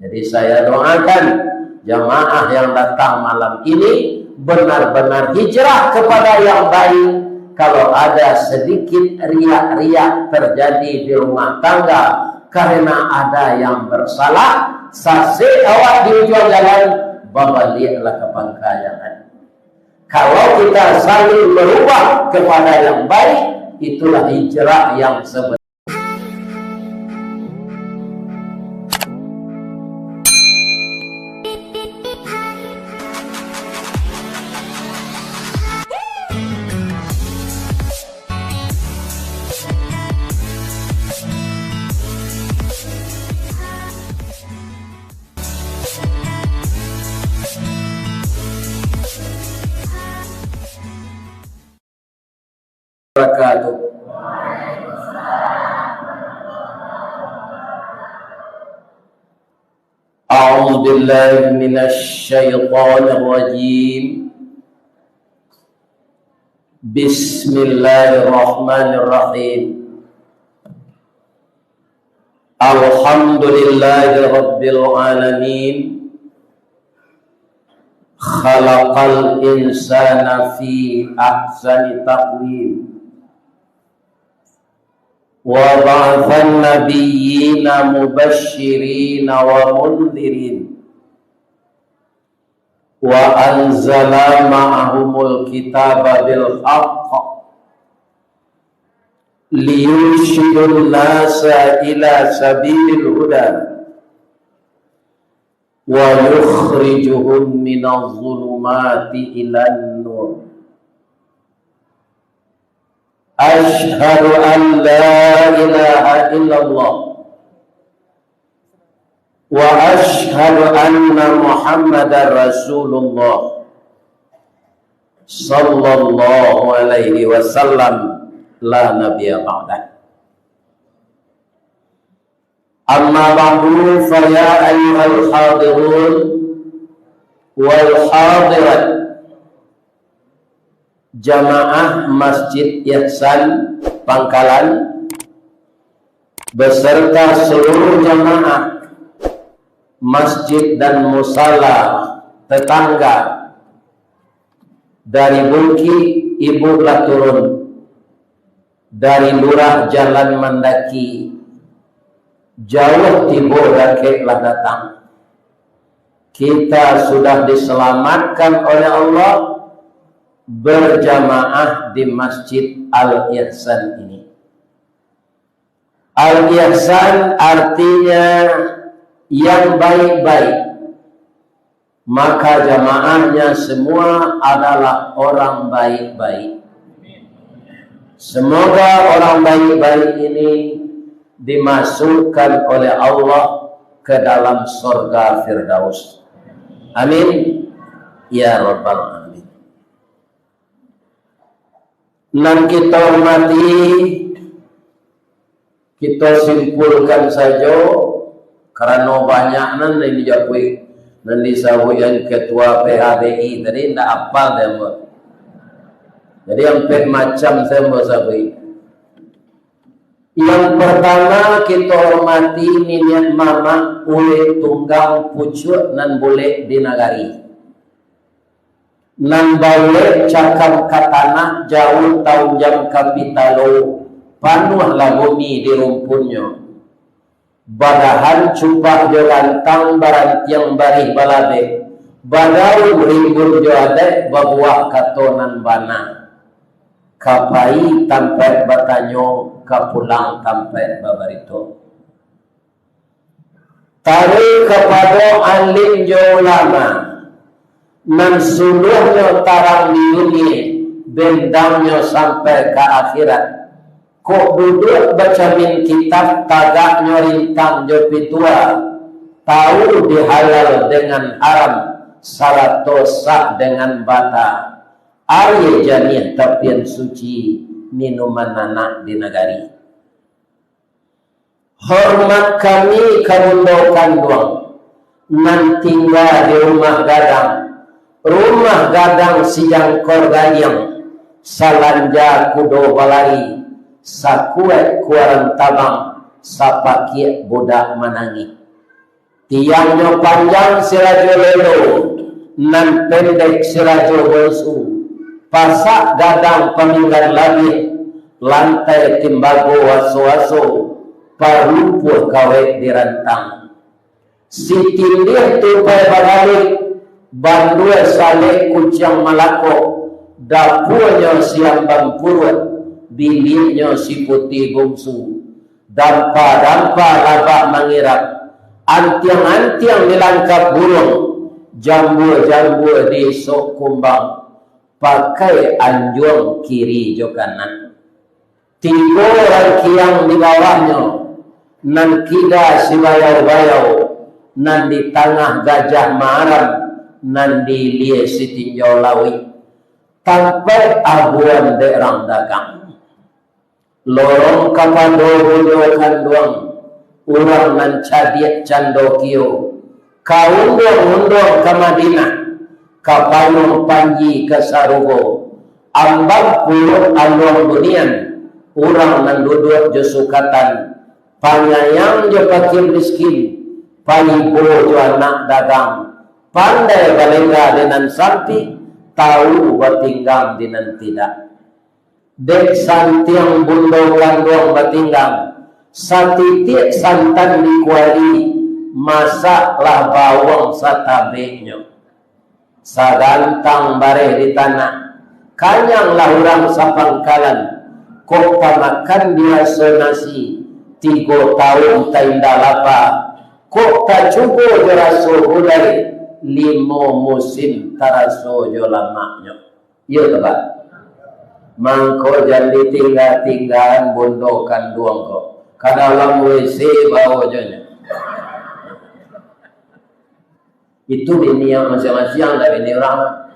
Jadi saya doakan jamaah yang datang malam ini benar-benar hijrah kepada yang baik. Kalau ada sedikit riak-riak terjadi di rumah tangga karena ada yang bersalah, sase awak di ujung jalan, baliklah ke pangkalan. Kalau kita saling berubah kepada yang baik, itulah hijrah yang sebenarnya. A'udzu billahi minasy syaithanir rajim. Bismillahirrahmanirrahim. Alhamdulillahi rabbil alamin. Khalaqal insana fi ahsani taqwim. Wa ba'athan nabiyyina mubashshirina wa mundhirin wa anzala ma'ahumul kitaba bil haqq liyurshidun nasa ila sabilil huda wa yukhrijuhum minadh dhulumati ilan nur. Asyhadu an la ilaha illallah wa asyhadu anna Muhammadar Rasulullah sallallahu alaihi wasallam la nabiyya ba'dah. Amma ba'du fa ya ayyuhal hadirun wal hadirat, jamaah Masjid Ihsan Pangkalan beserta seluruh jamaah masjid dan musala tetangga dari Bungki ibu telah turun, dari Lurah Jalan Mandaki jauh timur dakeklah datang. Kita sudah diselamatkan oleh Allah berjamaah di Masjid Al-Ihsan ini. Al-Ihsan artinya yang baik-baik, maka jamaahnya semua adalah orang baik-baik. Semoga orang baik-baik ini dimasukkan oleh Allah ke dalam surga Firdaus. Amin ya rabbal alamin. Nan kita hormati, kita simpulkan saja karena banyak nan dijawab nan disabuyan ketua PHBI tadi tidak apal dia. Jadi hampir macam saya mau sabui. Yang pertama kita hormati ninian mama boleh tunggang pucuk nan boleh dinagari. Nan boleh cakap katana jauh tahun jam kapitalo panuhlah bumi di rumpunnya. Badahan cupah jolantang barantiang barih balade badau rimbun joade babuah katonan bana kapai tampai batanyo kapulang tampai babarito. Tarik kepada alim ulama nan suluhnya tarang di dunia bendangnya sampai ke akhirat. Kok duduk baca min kitab tagak nyorintang jopi tua, tahu dihalal dengan haram, salat dosa dengan bata. Arya janih tapian suci minuman anak di negari. Hormat kami kabundokan doang nan tinggal di rumah gadang. Rumah gadang sijang korgayang salanja kudo balari sakuet kuaran tabang sapakiat budak manangi. tiangnya panjang sirajo lelo, nan pendek sirajo bosu, pasak gadang peninggal lagi, lantai timbago waso-waso, parupuh kawet dirantang. Si tindir tupai bagalik, bandua saleh kucang malako, dapurnya siang bampurut, biliknya si putih bungsu, dampa-dampa labak mengirap, antiang-antiang dilangkap burung, jambu-jambu di sok kumbang, pakai anjuang kiri jo kanan. 3 orang kiang di bawahnya, nan kida si bayau-bayau, nan di tengah gajah maram, nan di lie si tinjau lawi. Tanpa abuan derang dagang, lorong kapado bunyokan duang, urang nan cadiak candokio, kaundong-undong ke Madinah, kapayung panji ke Sarugo, ambang puluh aluang bunian, urang nan duduk jusukatan, panyayang jo pakir miskin, panibo jo anak dagang, pandai balenga dengan sampi, tahu batinggang dinan tidak. Dek santiang bundong langdong batinggang, satitik santan dikuali, masaklah bawang satabeknya. Sagantang bareh di tanah, kanyanglah orang sapangkalan, kok pamakan dia senasi, 3 tahun tainda lapa, kok tak cukup jeraso budai, 5 musim taraso jo lamaknya. Iya tebak. Mangko jadi tinggal-tinggalan bondokan duang kok. Kadalam WC bawa jonya. Itu ini yang masing-masing dari ini orang.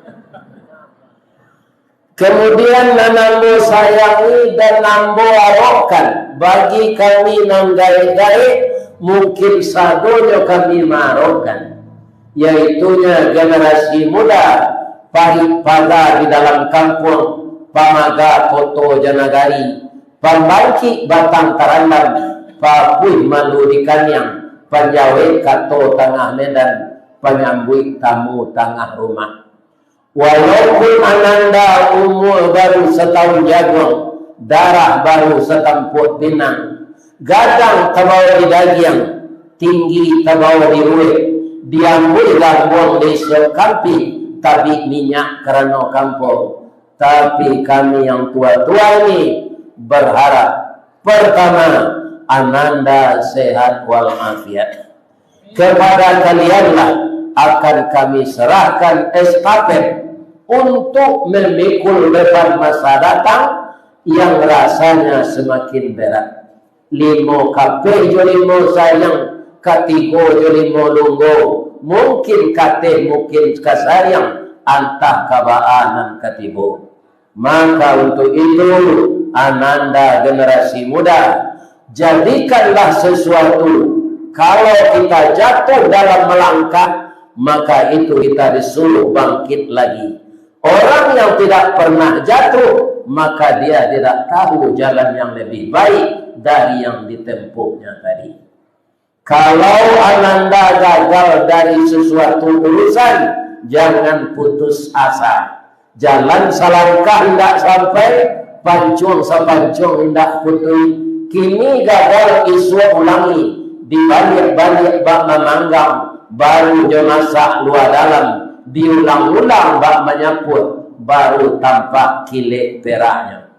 Kemudian nambo sayangi dan nambo arokan. Bagi kami nang gae-gae, mungkin sadonya kami marokan. Yaitunya generasi muda, pahit pada di dalam kampung, pamaga koto janagari, pambangki batang tarandam, papuih malu di kanyang, panjawe kato tengah medan, penyambut tamu tengah rumah. Walaupun ananda umur baru setahun jagung, darah baru setampuk pinang, gadang terbawa di dagiang, tinggi terbawa di ruih, diambil gangguan di kampi, tapi minyak kerana kampung. Tapi kami yang tua-tua ini berharap, pertama, ananda sehat walafiat. Kepada kalianlah akan kami serahkan estafet untuk memikul beban masa datang yang rasanya semakin berat. 5 kape jo 5 sayang, katigo jo 5 lunggo, mungkin kate mungkin kasayang, antah kabaanan katibo. Maka untuk itu ananda generasi muda, jadikanlah sesuatu. Kalau kita jatuh dalam melangkah, maka itu kita disuruh bangkit lagi. Orang yang tidak pernah jatuh, maka dia tidak tahu jalan yang lebih baik dari yang ditempuhnya tadi. Kalau ananda gagal dari sesuatu urusan, jangan putus asa. Jalan selangkah tidak sampai, pancung sepancung tidak putus. Kini gagal isu ulangi, dibalik-balik bak memanggang, baru jemasak luar dalam, diulang-ulang bak menyaput, baru tampak kilik peraknya.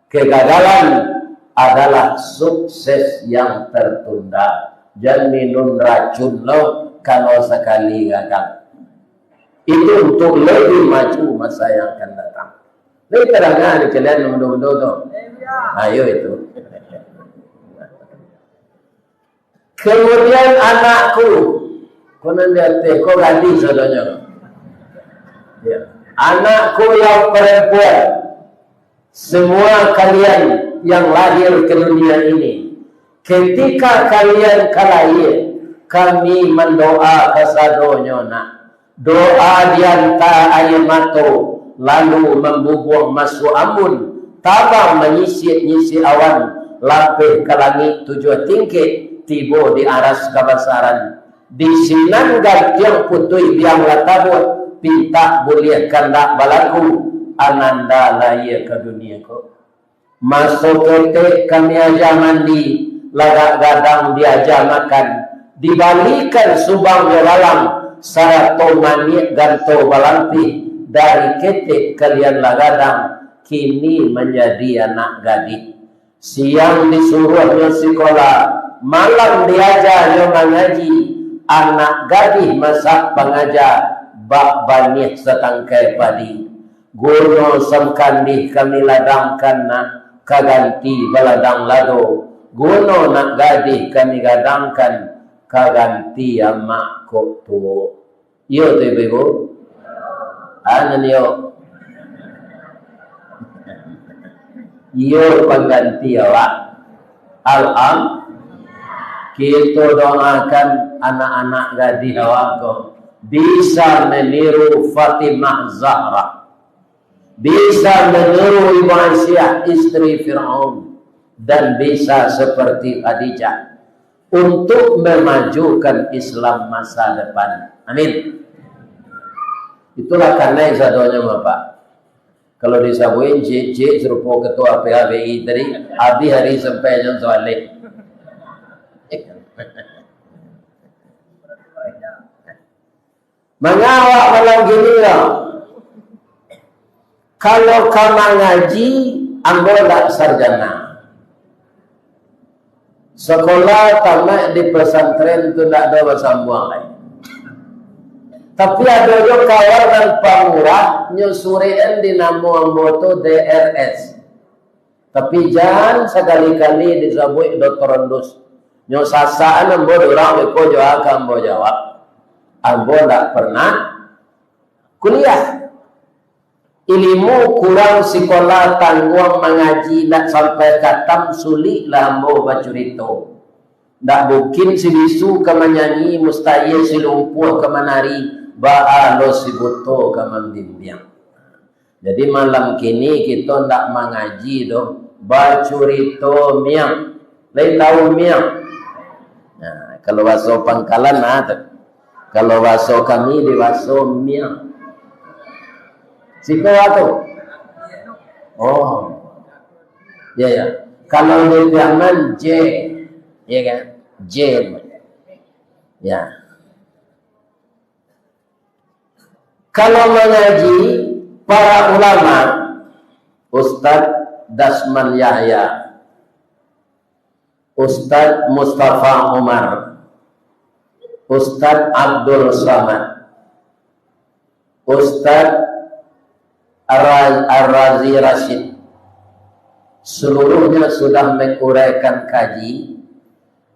Kegagalan adalah sukses yang tertunda. Jangan minum racun lo kalau sekali gagal. Itu untuk lebih maju masa yang akan datang. Ini terangkan kalian mudah-mudah tu. Ayo itu. Kemudian anakku, konon dia kau ganti saudanya. Ya. Anakku yang perempuan, semua kalian yang lahir ke dunia ini, ketika kalian kalahir, kami mendoa kesadonya nak. Doa dianta air mato, lalu membubuang masuk amun, tabang menyisir-nyisir awan, lapih ke langit 7 tingkit, tiba di aras kebesaran. Disinan gantiang putui biang latabut pinta boleh kandak balaku ananda laya ke dunia ko. Masuk kete kami aja mandi lagak gadang diaja makan dibalikan subang belalang sarato mani ganto balanti dari kete kalian lagadang kini menjadi anak gadis. Siang disuruhnya sekolah, malam diajarnya mengaji. Anak gadis masak pengajar, bak banih setangkai padi. Gurno semkandi kami ladangkan nak kaganti baladang lado. Gurno nak gadis kami gadangkan kaganti amak kok tuo. Yo tu ibu. Anan yo. Yo pengganti awak. Alham. Kita doakan anak-anak gadis awak bisa meniru Fatimah Zahra, bisa meniru Ibu Aisyah istri Fir'aun, dan bisa seperti Khadijah untuk memajukan Islam masa depan. Amin. Itulah karena isadonya Bapak. Kalau disabuin JJ serupa ketua PHBI tadi, habis hari sampai jam soalnya. Mengawak malam gini lah. Kalau kamu ngaji, ambil sarjana. Sekolah tamat di pesantren itu tidak ada bersambung lagi. Tapi ada juga kawan dan pamurah nyusurian di nama moto DRS. Tapi jangan sekali-kali disebut Dr. Rondus. Nyosasaan ambo dorang iko jawab ambo jawab. Ambo tak pernah kuliah. Ilmu kurang sekolah tangguang mengaji nak sampai katam sulit lah ambo bacurito. Tak mungkin si bisu ke menyanyi mustahil si lumpuh ke menari baalo si buto ke membimbing. Jadi malam kini kita tak mengaji doh bacurito miang. Lain tahu miang. Nah, kalau baso Pangkalan kalau baso kami di baso miang. Siko tu. Oh. Ya ya. Kalau di Yaman J, ya kan? J. Ya. Kalau mengaji para ulama, Ustadz Dasman Yahya, Ustadz Mustafa Umar, Ustadz Abdul Samad, Ustadz Ar-Razi Rashid, seluruhnya sudah menguraikan kaji.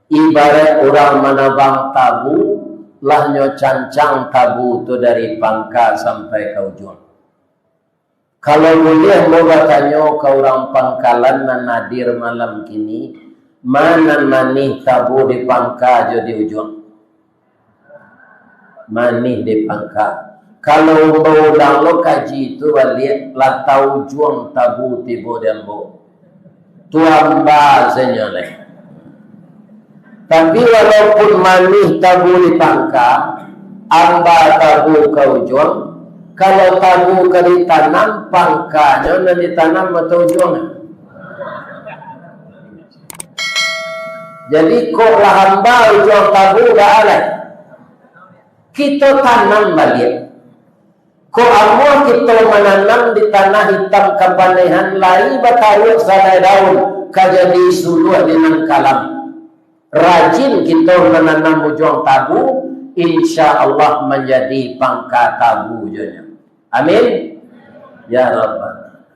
Ibarat orang menabang tabu, lahnya cancang tabu itu dari pangka sampai ke ujung. Kalau boleh mau bertanya ke orang Pangkalan dan nadir malam kini, mana manih tabu di pangka jadi ujung? Manih di pangka. Kalau mau lo kaji itu balik lah tahu juang tabu tibo dan bo. Tuan bahasanya leh. Tapi walaupun manih tabu di pangka, amba tabu ke ujung. Kalau tabu ke ditanam pangkanya dan ditanam atau ujungnya. Jadi kok lah hamba ujung tabu dah ada. Kita tanam balik. Kok amor kita menanam di tanah hitam kepanehan lai batayuk salai daun kajadi suluh dengan kalam. Rajin kita menanam ujung tabu, insya Allah menjadi pangka tabu juga. Amin. Ya Rabbana.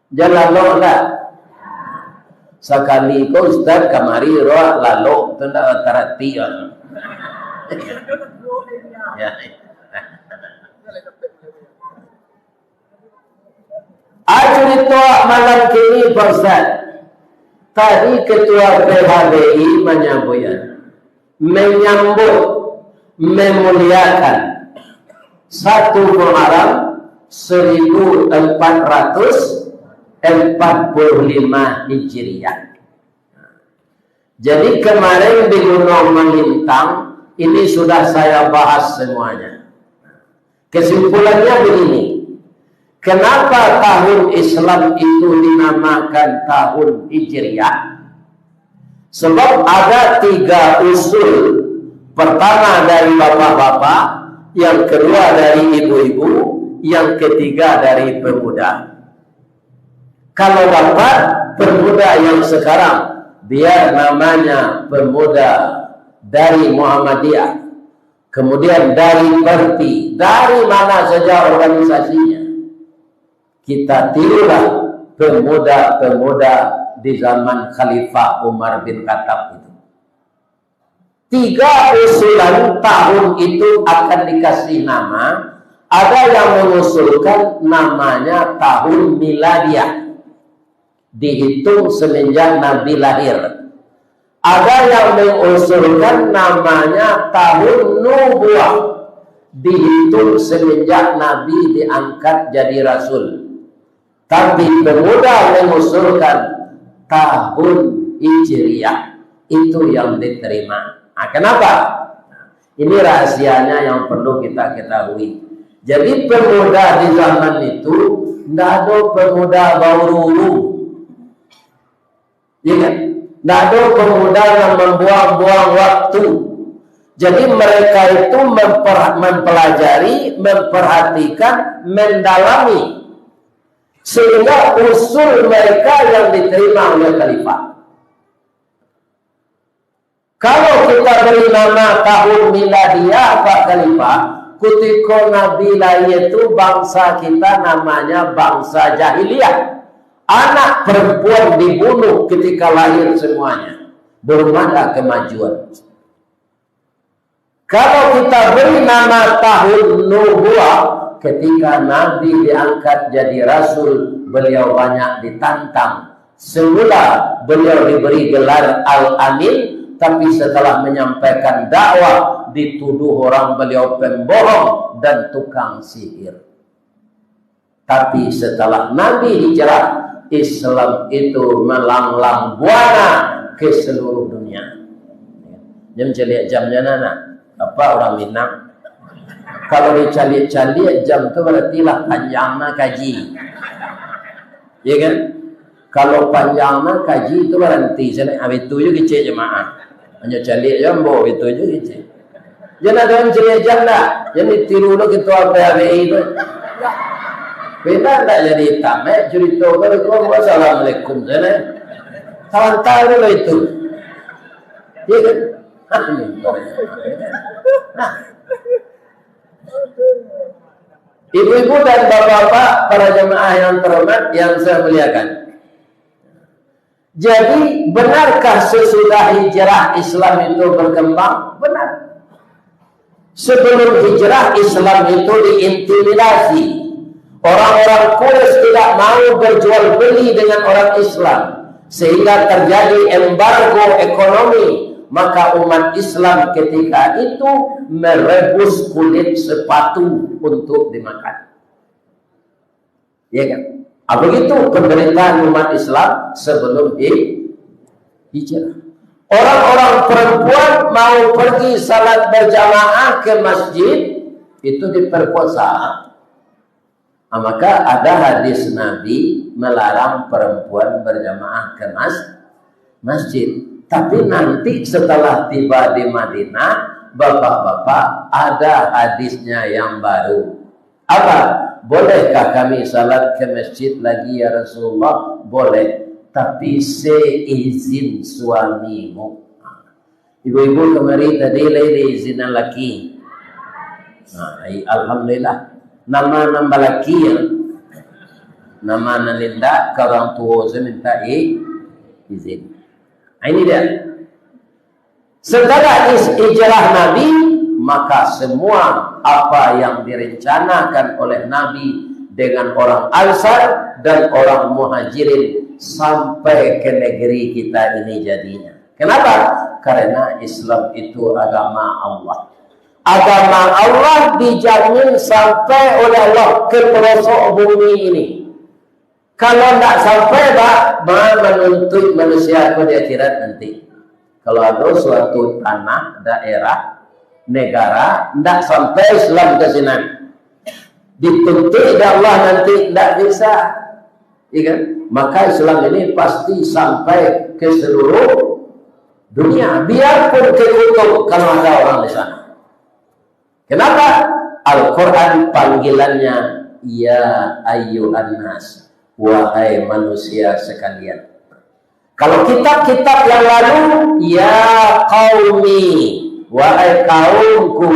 Jangan lalu lah. Sekali kau Ustaz kamari roh lalu tunda terhati. Ya. Cerita malam kini Pak Ustaz. Tadi Ketua PHBI menyambut, memuliakan 1 Muharram 1445 Hijriah. Jadi kemarin di Gunung Melintang Ini sudah saya bahas semuanya. Kesimpulannya begini. Kenapa tahun Islam itu dinamakan tahun Hijriah? Sebab ada 3 usul. Pertama dari bapak-bapak, yang kedua dari ibu-ibu, yang ketiga dari pemuda. Kalau bapak pemuda yang sekarang, biar namanya pemuda dari Muhammadiyah, kemudian dari parti, dari mana saja organisasinya, kita tirulah pemuda-pemuda di zaman Khalifah Umar bin Khattab itu. 3 usulan tahun itu akan dikasih nama. Ada yang mengusulkan namanya tahun miladiah, dihitung semenjak Nabi lahir. Ada yang mengusulkan namanya tahun nubuah, dihitung semenjak Nabi diangkat jadi Rasul. Tapi pemuda mengusulkan tahun Hijriah, itu yang diterima. Nah, kenapa? Ini rahasianya yang perlu kita ketahui. Jadi pemuda di zaman itu tidak ada pemuda bauru-uru, ya kan? Tidak ada pemuda yang membuang-buang waktu. Jadi mereka itu mempelajari, memperhatikan, mendalami, sehingga usul mereka yang diterima oleh khalifah. Kalau kita beri nama tahun miladiah Pak Khalifah, ketika Nabi lahir itu bangsa kita namanya bangsa jahiliyah. Anak perempuan dibunuh ketika lahir semuanya. Belum ada kemajuan. Kalau kita beri nama tahun nubuah, ketika Nabi diangkat jadi Rasul, beliau banyak ditantang. Semula beliau diberi gelar Al-Amin, tapi setelah menyampaikan dakwah dituduh orang beliau pembohong dan tukang sihir. Tapi setelah Nabi hijrah, Islam itu melanglang buana ke seluruh dunia. Jam celiak jamnya nana. Apa orang Minang? Kalau dicaliak-caliak jam itu berarti lah panjangnya kaji. Ya kan? Kalau panjangnya kaji itu berhenti. Saya habis itu juga kecil jemaah. Hanya caliak jambo itu juga kecil. Jangan ada yang celiak jam dah. Jadi tiru lo kita apa-apa itu. Beda tak jadi hitam, cerita kalau Assalamualaikum sana, kawan tahu lo itu, ya kan? Nah, ibu-ibu dan bapak-bapak, para jemaah yang terhormat yang saya muliakan. Jadi benarkah sesudah hijrah Islam itu berkembang? Benar. Sebelum hijrah Islam itu diintimidasi. Orang-orang Quraisy tidak mau berjual beli dengan orang Islam, sehingga terjadi embargo ekonomi. Maka umat Islam ketika itu merebus kulit sepatu untuk dimakan. Ya kan? Begitu penderitaan umat Islam sebelum hijrah. Orang-orang perempuan mau pergi salat berjamaah ke masjid, itu diperkosa. Maka ada hadis Nabi melarang perempuan berjamaah ke masjid. Tapi nanti setelah tiba di Madinah, bapak-bapak, ada hadisnya yang baru. Apa? Bolehkah kami salat ke masjid lagi ya Rasulullah? Boleh. Tapi seizin suamimu. Ibu-ibu kemarin tadi lagi izin laki. Alhamdulillah. Nama laki yang nama nalinda ke orang tua saya minta izin. Ini dia. Setelah hijrah Nabi, maka semua apa yang direncanakan oleh Nabi dengan orang Ansar dan orang Muhajirin sampai ke negeri kita ini jadinya. Kenapa? Karena Islam itu agama Allah. Agama Allah dijamin sampai oleh Allah ke pelosok bumi ini. Kalau tidak sampai, Pak, menuntut manusia ke di akhirat nanti. Kalau ada suatu tanah, daerah, negara, tidak sampai Islam ke sini. Dituntut oleh Allah nanti tidak bisa. Ya kan? Maka Islam ini pasti sampai ke seluruh dunia, biarpun tertutup kalau ada orang di sana. Kenapa? Al-Quran panggilannya ya ayyuhan nas, wahai manusia sekalian. Kalau kitab-kitab yang lalu ya qaumi, wahai kaumku,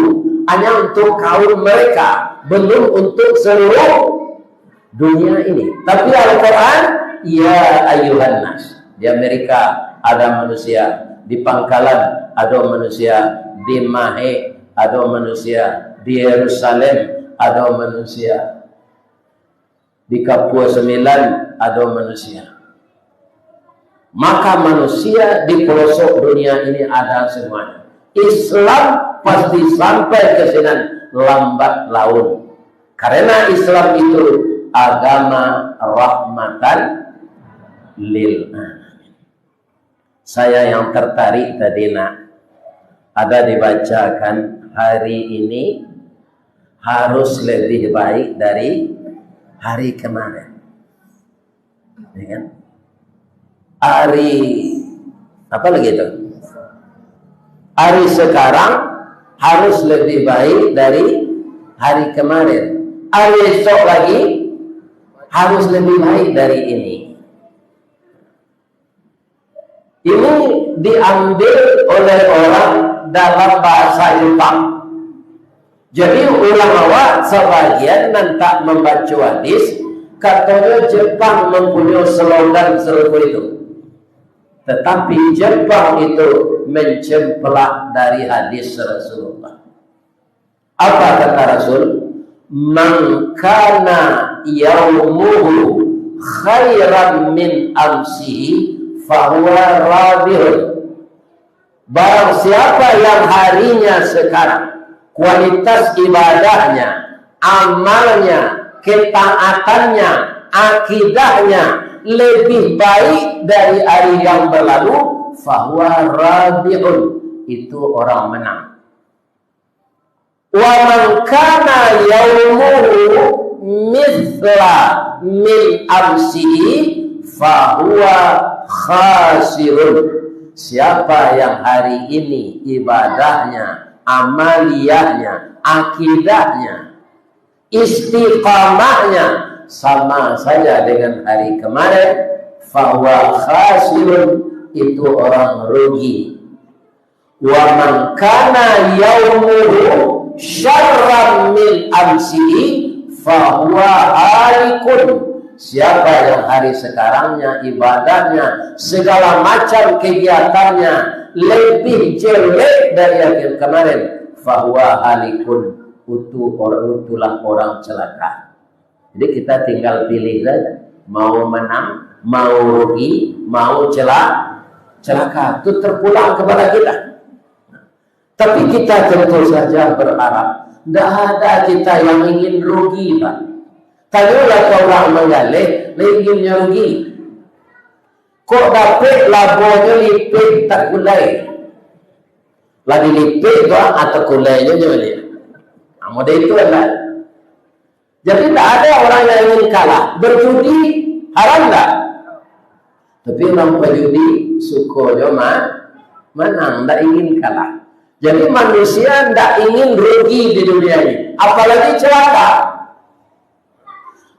hanya untuk kaum mereka, belum untuk seluruh dunia ini. Tapi Al-Quran ya ayyuhan nas. Di Amerika ada manusia, di Pangkalan ada manusia, di Mahe ada manusia, di Yerusalem ada manusia, di Kapua 9 ada manusia. Maka manusia di pelosok dunia ini ada semuanya. Islam pasti sampai ke sini lambat laun. Karena Islam itu agama rahmatan lil alamin. Saya yang tertarik tadi ada dibacakan hari ini harus lebih baik dari hari kemarin. Ya kan? Hari apa lagi itu? Hari sekarang harus lebih baik dari hari kemarin. Hari esok lagi harus lebih baik dari ini. Ini diambil oleh orang dalam bahasa Jepang. Jadi ulama sebagian nanti membaca hadis, katanya Jepang mempunyai slogan serupa itu. Tetapi Jepang itu mencemplak dari hadis Rasulullah. Apa kata Rasul? Man kana yaumuhu khairan min amsihi fahuwa rabihun. Barang siapa yang harinya sekarang kualitas ibadahnya, amalnya, ketaatannya, akidahnya lebih baik dari hari yang berlalu, fahuwa rabihun, itu orang menang. Wa man kana yaumuhu mithla min amsihi fahuwa khasirun. Siapa yang hari ini ibadahnya, amaliyahnya, akidahnya, istiqamahnya sama saja dengan hari kemarin, fahuwa khasirun, itu orang rugi. Wa man kana yaumuhu syarran min amsihi fahuwa halikun. Siapa yang hari sekarangnya, ibadahnya, segala macam kegiatannya lebih jelek dari yang kemarin, fahuwa halikun, itulah orang celaka. Jadi kita tinggal pilih saja, mau menang, mau rugi, mau celaka, itu terpulang kepada kita. Tapi kita tentu saja berharap tidak ada kita yang ingin rugi, Pak. Kalau orang menggalih, inginnya rugi. Kok dapat labonya lipit tak kulai? Lagi lipit doang atau kulainya juga dia. Nah, model itu adalah. Jadi tidak ada orang yang ingin kalah. Berjudi haram tak? Tapi orang berjudi suka cuma menang, tidak ingin kalah. Jadi manusia tidak ingin rugi di dunia ini, apalagi celaka.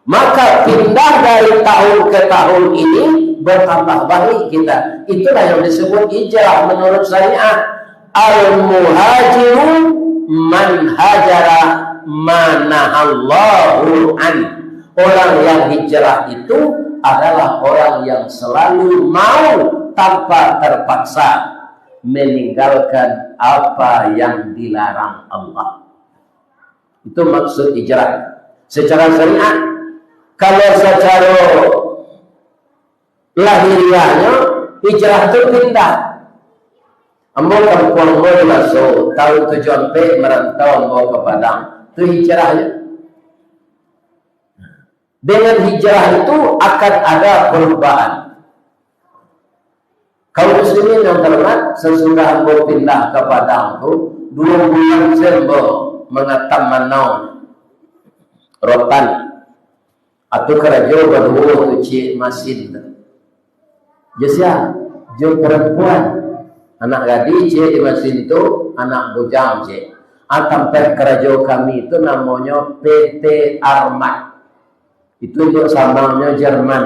Maka pindah dari tahun ke tahun ini bertambah baik kita. Itulah yang disebut hijrah menurut syariat. Al-muhajiru man hajara manahallahu an. Orang yang hijrah itu adalah orang yang selalu mau tanpa terpaksa meninggalkan apa yang dilarang Allah. Itu maksud hijrah secara syariat. Kalau secara lahiriahnya hijrah itu pindah. Ambo kampung masuk tahun 7 merantau mau ke Padang. Itu hijrahnya. Dengan hijrah itu akan ada perubahan. Kaum muslimin yang terhormat, sesudah Ambo pindah ke Padang itu 2 bulan sembo mengatam manau rotan atau kerajo berdua tu cik masin jasa jo perempuan anak gadis cik masin tu anak bujang cik sampai kerajo kami itu namanya PT Armat itu untuk sambangnya Jerman.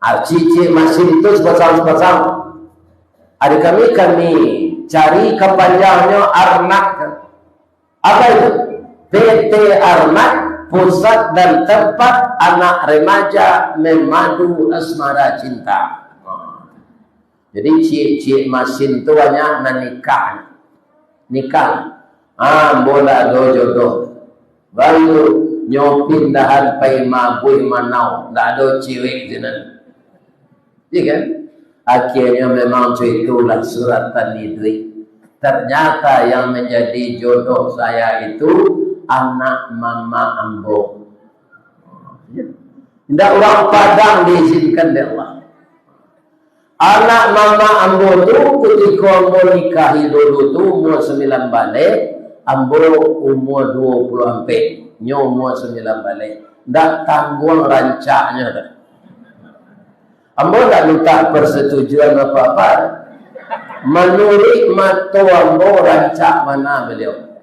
Cik masin itu sepasang ada kami cari kepanjangnya Armat. Apa itu? PT Armat, pusat dan tempat anak remaja memadu asmara cinta. Jadi cik masin itu banyak nikah. Bola jodoh. Baru nyopin dahan pai mabui manau, tak ada cewek jenan. Iya kan? Akhirnya memang itulah suratan itu. Ternyata yang menjadi jodoh saya itu anak mama ambo. Tidak orang Padang diizinkan oleh Allah. Anak mama ambo itu ketika mau nikahi dulu tu umur 9 balik, ambo umur 24, nyo umur 9 balik. Tak tanggung rancaknya. Ambo tak minta persetujuan apa-apa. Menurut mata ambo rancak mana beliau.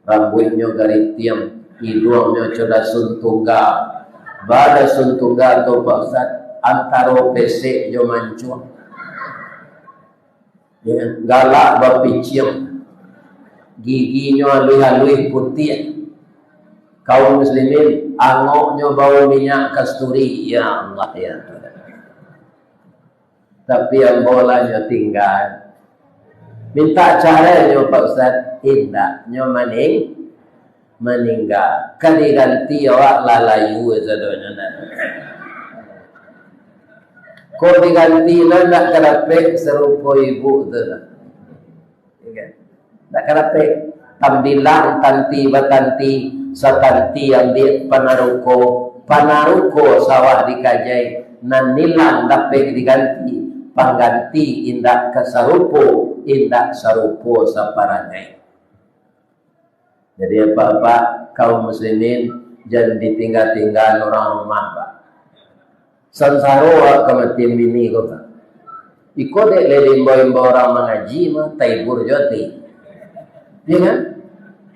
Rambutnya garis tiang, hidungnya coda suntungga. Bada suntungga atau Pak Ustaz antara pesek jo mancung. Galak berpicing. Giginya halui putih. Kaum muslimin angoknya bau minyak kasturi. Ya Allah ya Tuhan. Tapi yang bolanya tinggal. Minta caranya Pak Ustaz. Indahnya meninggal. Kan diganti awak lalayu sadonya. Kau diganti nak kerapek serupa ibu tu. Tak kerapek. Tambilang tanti batanti. Satanti yang di panaruko sawah dikajai. Nanilang dapat diganti. Pangganti indak kesarupo, indak sarupo saparangai. Jadi apa-apa kaum muslimin jangan ditinggal-tinggal orang rumah Pak. Sansaro kematian bini kau Pak. Iko dek limbo-limbo orang mengaji mah taibur joti. Ya kan?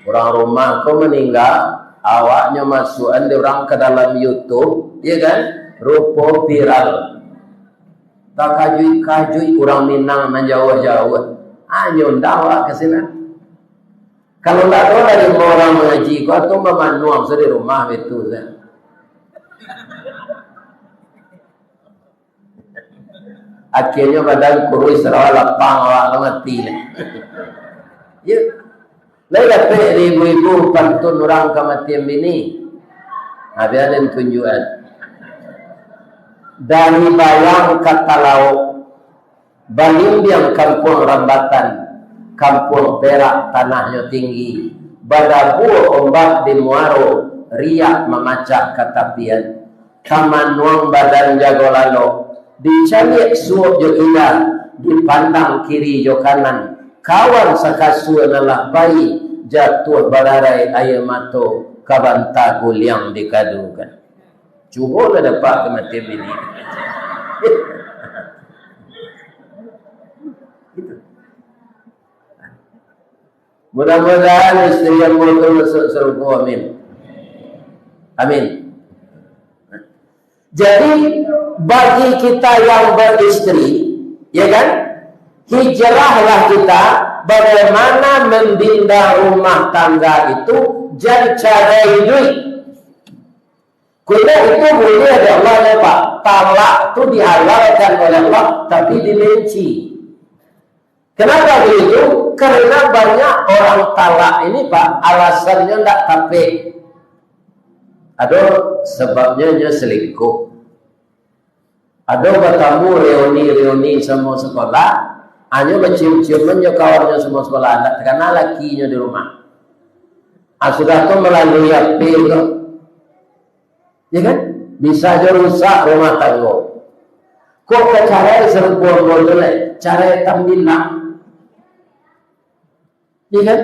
Orang rumah kau meninggal, awaknya masukan orang ke dalam YouTube, ya kan? Rupa viral. Tak kajui orang Minang nan jauh-jauh. Nyondawa ke sini. Kalau tak tahu dari orang mengaji, kau tu memanuang di rumah itu. Akhirnya badan kurus rawa lapang awak mati. Ya. Lain dapat ibu-ibu pantun orang kematian bini. Habis ada tunjukan. Dari Bayang kata lauk, Balimbiang kampung Rambatan, kampung Perak tanahnya tinggi, Badabu ombak di Muaro, riak memacak katapian, Taman Nuang badan jago lalo, dicalik suap jo indah, dipandang kiri jo kanan, kawan sakasu adalah bayi, jatuh bararai air mato, kabanta guliang dikadukan. Cuba lah dapat kematian bini. Mudah-mudahan istri yang betul masuk surga. Amin. Amin. Jadi bagi kita yang beristri, ya kan? Hijrahlah kita bagaimana membina rumah tangga itu dan cara duit. Kita itu boleh ada Allah ya Pak. Talak itu dihalalkan oleh Allah, tapi dibenci. Kenapa begitu? Karena banyak orang talak ini Pak, alasannya tidak tapi. Ada sebabnya selingkuh. Ada bertemu reuni semua sekolah, hanya bercium-ciuman kawannya semua sekolah, tidak kenal lakinya di rumah. Sudah itu melalui apel. Ya kan? Bisa aja rusak rumah tangga. Kok ke cara serupa boleh? Cara tambilang. Ya kan?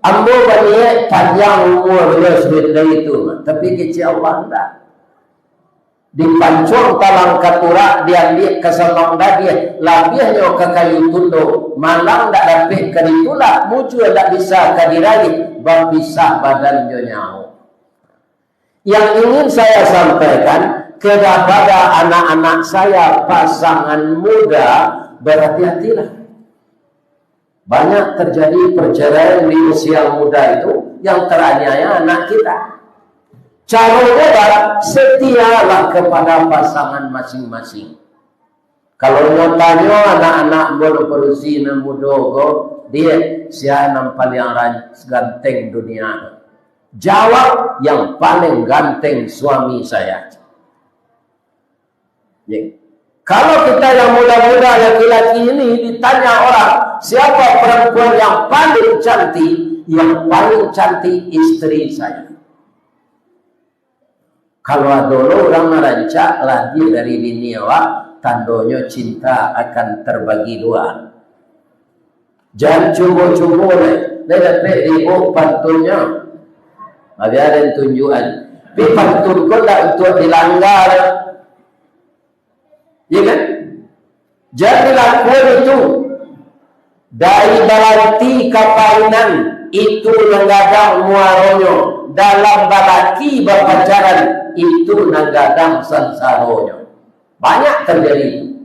Ambo bani panjang umur dia sudah itu, tapi kecil Allah enggak. Dipancung talang katura dia ke samang dia labihnya ke kayu tundo malang ndak dapat ke ditulak muncul ndak bisa ke diragi berpisah badan nyau. Yang ingin saya sampaikan kepada anak-anak saya pasangan muda, berhati-hatilah. Banyak terjadi perceraian di usia muda itu yang teraniaya anak kita. Caranya setialah kepada pasangan masing-masing. Kalau mau tanya anak-anak berusia muda, dia siapa paling ganteng dunia? Jawab yang paling ganteng suami saya. Ya. Kalau kita yang muda-muda laki-laki ini ditanya orang siapa perempuan yang paling cantik, yang paling cantik istri saya. Kalau dulu orang merancak lahir dari bini awak, tandanya cinta akan terbagi dua. Jangan cumbu-cumbu dia dapat ibu pantunnya. Ada tunjukan. Tapi pantun kau tak untuk dilanggar. Ya kan? Jadi lakukan itu dari balanti kapainan itu nanggadang muaronyo dalam balaki berpacaran itu nanggadang sansaronyo. Banyak terjadi.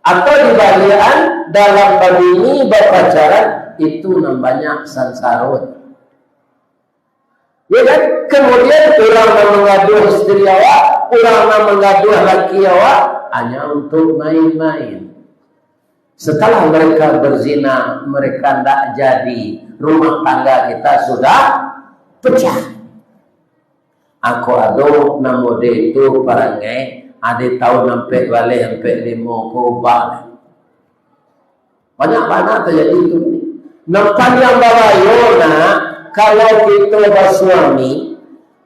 Atau di balian dalam babini berpacaran itu banyak sansaronyo. Ya kan? Kemudian orang mengadu istri awak, orang mengadu laki awak hanya untuk main-main. Setelah mereka berzina, mereka tidak jadi. Rumah tangga kita sudah pecah. Aku ada nama itu parangai, ada tahun sampai balik sampai 5 balik. Banyak-banyak terjadi itu. Nampak yang babayona, kalau kita bersuami,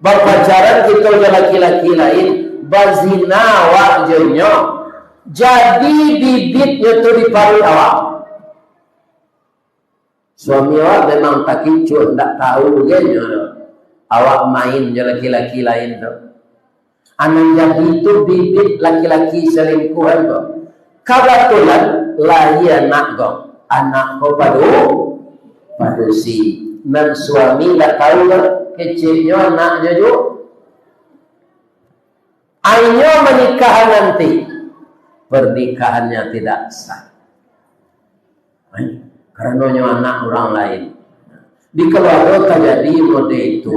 berpacaran kita laki-laki lain, berzina waktunya, jadi bibitnya itu di paru awak. Suami awak memang tak kicu, tak tahu genya. Awak main je laki-laki lain tu. Anak jadi itu bibit laki-laki selingkuhan tu. Kebetulan lahir anak kau, anak kau padu si. Dan suami tak tahu kecilnya anaknya juga. Ayo menikah nanti. Pernikahannya tidak sah. Karena anak orang lain. Di keluarga terjadi mode itu.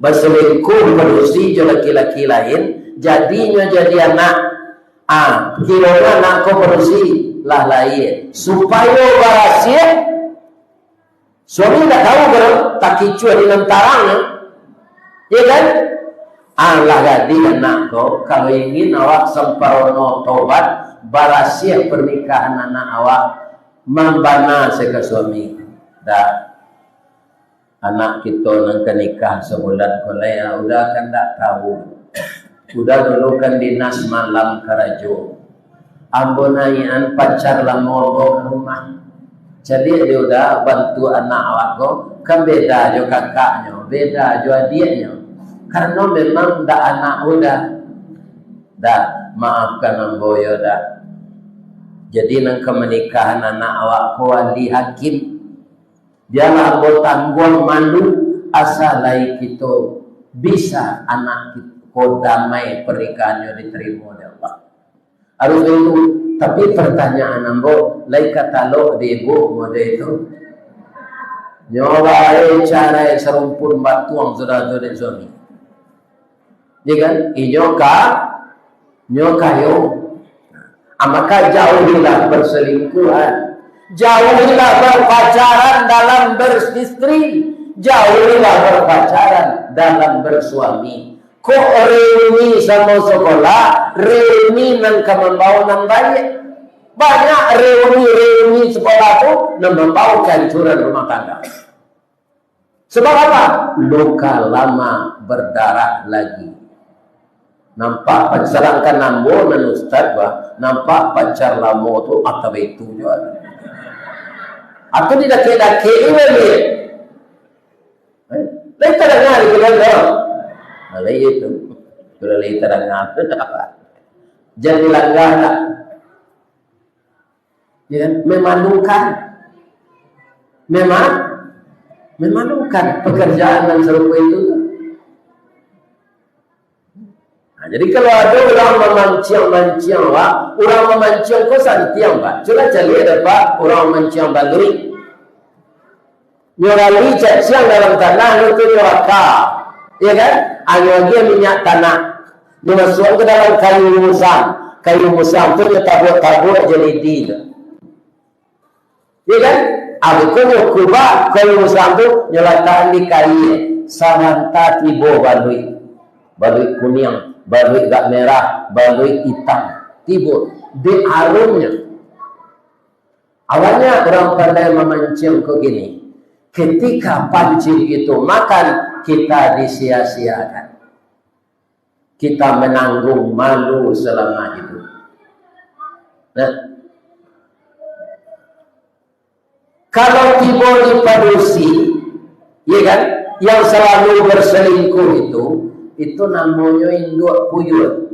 Berselingkuh berusi laki-laki lain. Jadinya jadi anak. Kiranya anak kau berusi lah lain. Supaya berhasil. Suami tak tahu kalau tak kicua di lentarangnya. Ya kan? Allah gadi anak kau, kalau ingin awak sempurna tobat, barasia pernikahan anak awak, membana seka suami. Dah, anak kita nak nikah sebulan kolea, udah kan tak tahu. Udah dulu kan dinas malam karajo. Ambonayan pacar lama ke rumah. Jadi dia udah bantu anak awak kau, kan beda jo kakaknya, beda jo adiknya. Karena memang dah anak udah dah maafkan amboyo dah. Jadi nang kemenikahan anak awak wali hakim jangan ambo tanggung malu asalai kita bisa anak kita damai pernikahannya diterima oleh Allah. Harus itu. Tapi pertanyaan ambo lai kata lo di ibu mode itu nyoba cara serumpun batuang sudah jadi suami. Ya kan? Nyoka yo. Maka jauhilah berselingkuhan. Jauhilah berpacaran dalam beristri. Jauhilah berpacaran dalam bersuami. Kok reuni sama sekolah, reuni nang membawa nang baik. Banyak reuni sekolah tu nang membawa kehancuran rumah tangga. Sebab apa? Luka lama berdarah lagi. Nampak pacaran kan nambo dan ustaz bah, nampak pacar lama tu atau itu juga. Atau di daki-daki ini dia. Lain terdengar di bilang malah itu. Kalau lain terdengar itu apa? Jadi langgar tak? Ya kan? Memalukan. Memalukan pekerjaan dan serupa itu. Nah, jadi kalau ada orang memancing, orang memancing kau santiang, Pak. Coba cari ada Pak, orang memancing balui. Nyorali siang dalam tanah itu nyoraka, ya kan? Hanya dia minyak tanah, dimasukkan ke dalam kayu musam itu tabur jadi dia. Ya kan? Aku kubah kayu musam itu nyalakan di kayu, samanta tibo balui kuning, balui gak merah, balui hitam, tibo di arumnya. Awalnya orang pandai memancing ke gini. Ketika pancing itu makan, kita disia-siakan. Kita menanggung malu selama hidup. Nah, kalau tiba dipadusi, ya kan, yang selalu berselingkuh itu namanya induk puyuh.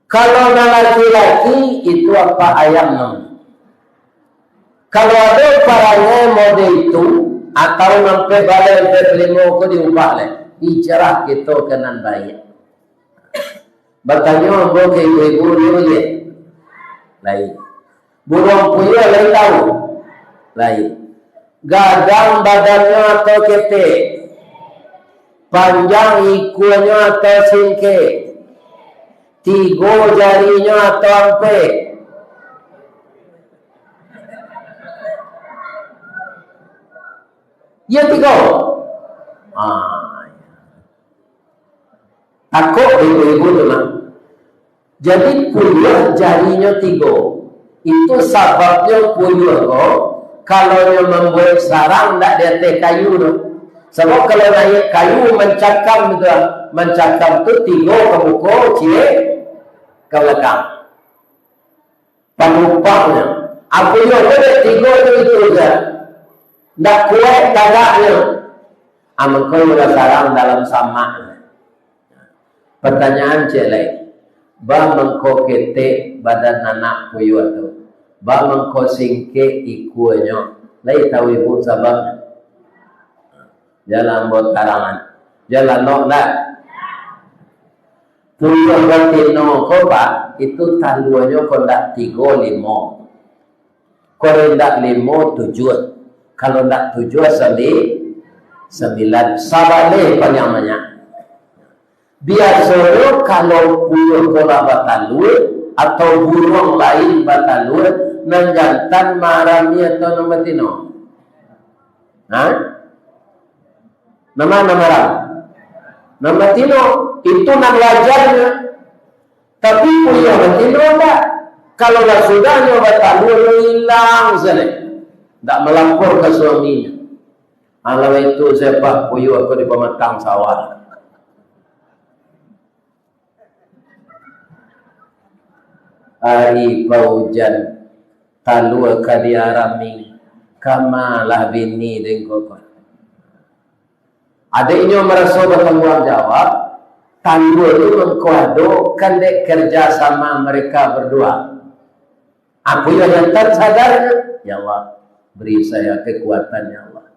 Kalau laki-laki itu apa ayam namanya. Kalau ada parangnya mode itu atau sampai balai berlimo ko diubah le, hijrah kita kenan baik. Bertanya ambo ke ibu dia ye. Lain. Burung puyuh lain tahu. Lain. Gadang badannya atau ketek. Panjang ikunya atau singke. 3 jarinya atau ampe. Ya 3. Takut ibu-ibu memang. Jadi puyuh jarinya 3. Itu sebabnya puyuh kalau yang membuat sarang tak ada teh kayu tu. Sebab kalau naik kayu mencakam tu 3 ke muka, cie ke belakang. Penupangnya. Puyuh ada 3 itu saja. Tak kuat tagaknya. Mengkau mula sarang dalam sama. Pertanyaan cik lain. Ba mengkau ketek badan anak puyuh tu. Ba mengkau singke ikunya. Lain tahu ibu sababnya. Jalan buat karangan. Jalan nok dah. Puyuh batino kau pak. Itu taluannya kau dak 3, 5. Kau rendak 5, 7. Kalau tak 7 9 sabale panjangnya. Biasanya kalau puyuh bola batalur atau burung lain batalur menjantan marami atau nama tino. Nama ram. Nama tino itu nama wajarnya. Tapi puyuh batino tak. Kalau dah sudahnya batalur hilang saja. Tak melapor ke suaminya. Kalau itu sepak puyuh aku di pematang sawah. Hari paujan talua kadiarami kamalah bini dengkokon. Adiknya merasa bertanggung jawab. Talua itu mengkuado kandek kerja sama mereka berdua. Aku yang jantan sadarnya. Ya Allah. Beri saya kekuatan ya Allah.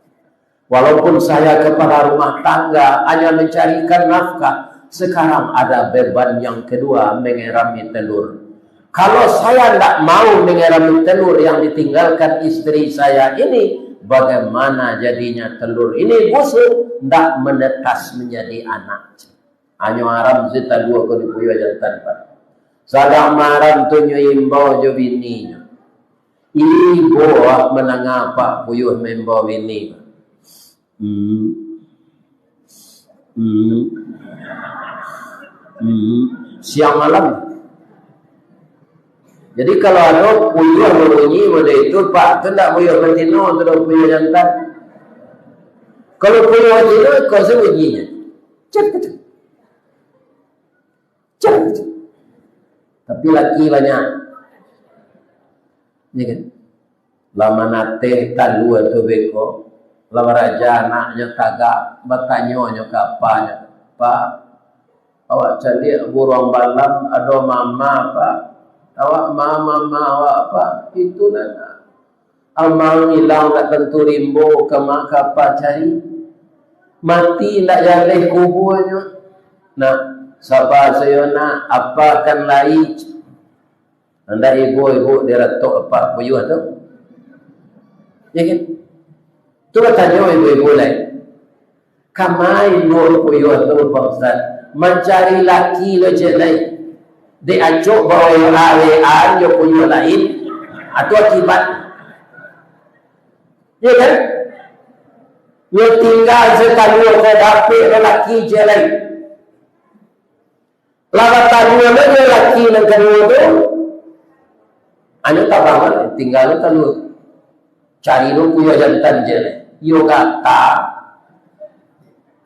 Walaupun saya kepala rumah tangga hanya mencarikan nafkah, sekarang ada beban yang kedua mengerami telur. Kalau saya tidak mau mengerami telur yang ditinggalkan istri saya ini, bagaimana jadinya telur ini busuk, tidak menetas menjadi anak. Hanya haram sita 2 ko dipuyuh jantan pak. Sadang maram tunyo imbau jo bininya. Ibu menangah pak puyuh membawa ini. Siang malam. Jadi kalau ada puyuh berbunyi pada itu pak, tu tak puyuh betina, tu tak puyuh jantan. Kalau puyuh betina, kau sebunyinya. Cek. Tapi laki banyak. Ya kan? lama nate talu atau beko, lama raja anaknya tagak bertanya kapanya, Pak, awak cari burung balam, ada mama Pak, awak mama awak Pak, itu lah. Amal hilang nak tentu rimbo kemak kapal cari, mati nak jaleh kuburnya. Nak sabar saya nak apa kan lai, anda ibu dia retok apa puyuh tu, ya kan? Tu tanya ibu lain, kamai nur puyuh tu Pak mencari laki le jelai, diacuk bawa awean yo puyuh lain, atau akibat. Ya kan? Dia tinggal sekali ke dapur lelaki je lain. Lalu tanya lelaki yang kedua tu, anu tak bangun, tinggal tu cari lu puyo jantan je lain. Yo kata,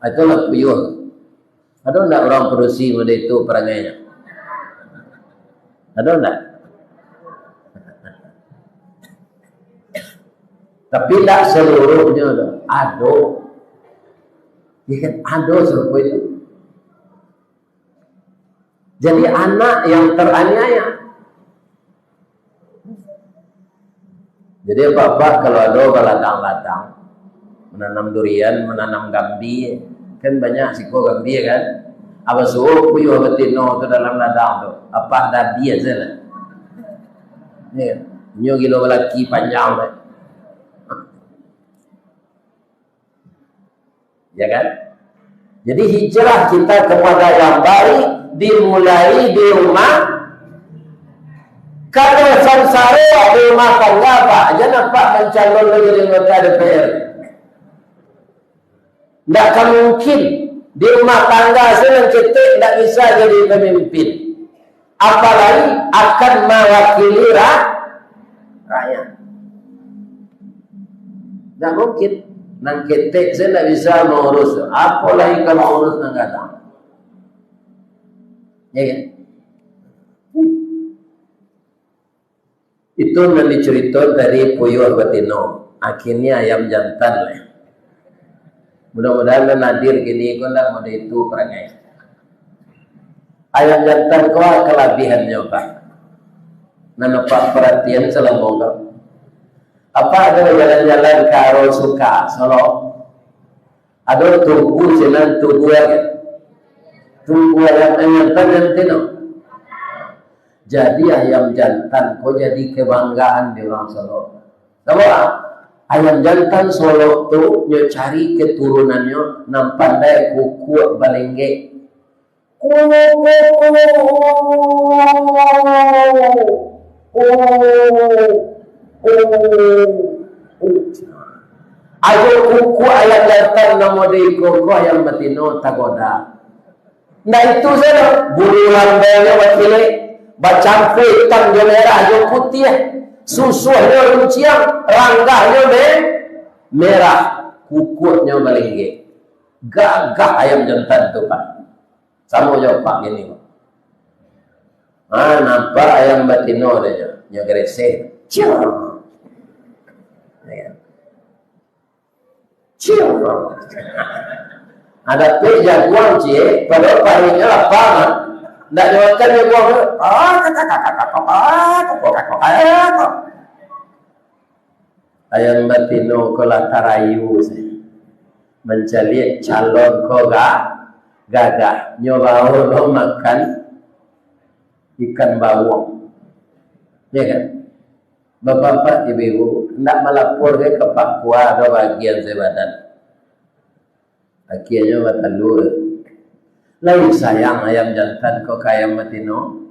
itu lah puyo. Ada tak orang Perusi pada itu perangainya? Ada tak? Tapi tak seluruhnya ada. Ya kan ada serupa itu. Jadi anak yang teraniaya. Jadi apa-apa kalau ada ladang-ladang menanam durian, menanam gambi, kan banyak siko gambi kan. Apa suruh puyuh betino tu dalam ladang tu. Apa ada dia saja. Ya, nyo gilo lelaki panjang kan. Ya kan? Jadi hijrah kita kepada yang baik dimulai di rumah. Kalau samsara di rumah tangga Pak, jangan Pak mencalon menjadi anggota DPR. Tidak akan mungkin di rumah tangga senang kita tidak bisa jadi pemimpin. Apalagi akan mewakili rakyat. Tidak mungkin. Nang ketek saya tidak bisa mengurus. Apalagi kalau mengurus nang datang. Ya kan? Itu nanti cerita dari puyuh betino. Akhirnya ayam jantan lah. Mudah-mudahan nadir gini kau nak mau itu perangai. Ayam jantan kau kelebihannya Pak. Nampak perhatian selama apa ada jalan-jalan karo suka Solo, ada tunggu jalan tunggu lagi, tunggu ayam jantan no. Jadi ayam jantan kau jadi kebanggaan di orang Solo. Tahu ayam jantan Solo tu nyo cari keturunannya nam pandai kuku balengge. Ayo kuku ayam jantan nama deko ayam betino tagoda. Nah itu saja bulu lambanya wakile bacampur hitam dia merah ayo putih susuhnya lucian ranggahnya merah kukunya balengge. Gagah ayam jantan tu Pak. Sama jawab Pak gini Pak. Nampak ayam betino dia nya gresek. Cium. Cium. Ada pe jaguar cie, pada parinya lapangan. Ndak jawabkan jaguar. Ayam betino kola tarayu mencari calon koga gagah nyoba lo makan ikan bawang. Ya kan? Bapak-bapak, ibu-ibu, tidak melapor ke Pak Kuah atau bagian jabatan. Akhirnya matalur. Lain sayang ayam jantan kok ayam betino.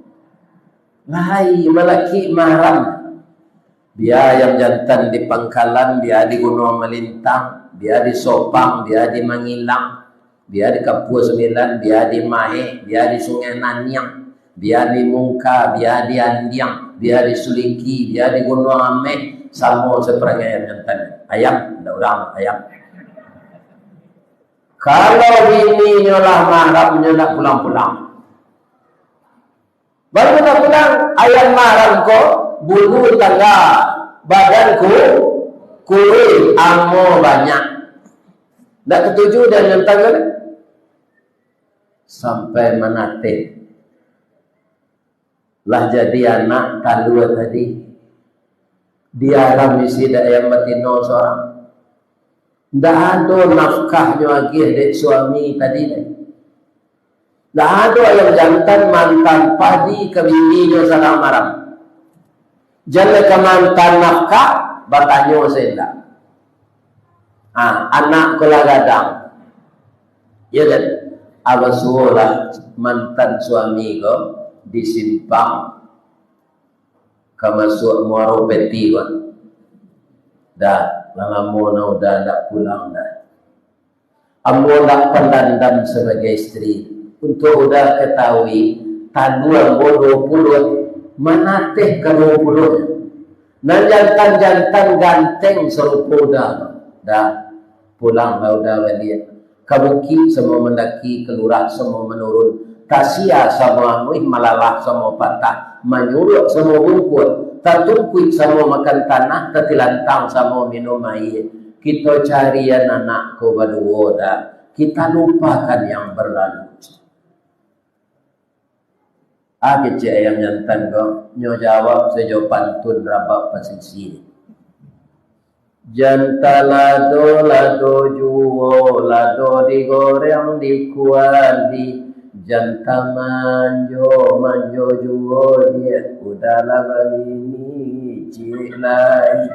Lain malaki mahram. Dia ayam jantan di Pangkalan, dia di Gunung Melintang, dia di Sopang, dia di Mangilang, dia di Kapua Sembilan, dia di Mahe, dia di Sungai Nanyang, dia di Mungka, dia di Andiang, dia di Suliki, dia di Gunung Ameh, sama seperti ayam jantan. Ayam, tidak orang ayam. Kalau bini nyolah mahramnya nak pulang-pulang, baru nak pulang ayam mahram kok bulu tangga badanku kurus, amo banyak. Tak ketujuh dan nyentang kan? Sampai menate. Lah jadi anak tandua tadi. Dia ramisi dak yang matino seorang. Tak ada nafkahnya lagi dek suami tadi dek. Tak ada yang jantan mantan padi ke bininya sadang maram. Jangan ke mantan nafkah bertanya saya. Anak kula gadang. Ya kan? Abasulah mantan suami ko disimpang ke masuk muaro peti kan. Dah lama na udah tak pulang dah. Ambo tak pendandam sebagai istri. Untuk udah ketahui tandua bodoh puluh manateh ke 20. Nah jantan-jantan ganteng serupa dah pulang udah balik. Kabuki semua mendaki, kelurak semua menurun. Tasia semua malalah semua patah. Menyuruh semua bungkut. Tatungkuit semua makan tanah. Tatilantang semua minum air. Kita cari anak ko baduo dah. Kita lupakan yang berlalu. Kecik ayam jantan ko. Nyo jawab sejauh pantun rabak pasisi. Janta lado juo, lado digoreng dikuali. Janta manjo juo dia. Udahlah begini cilai.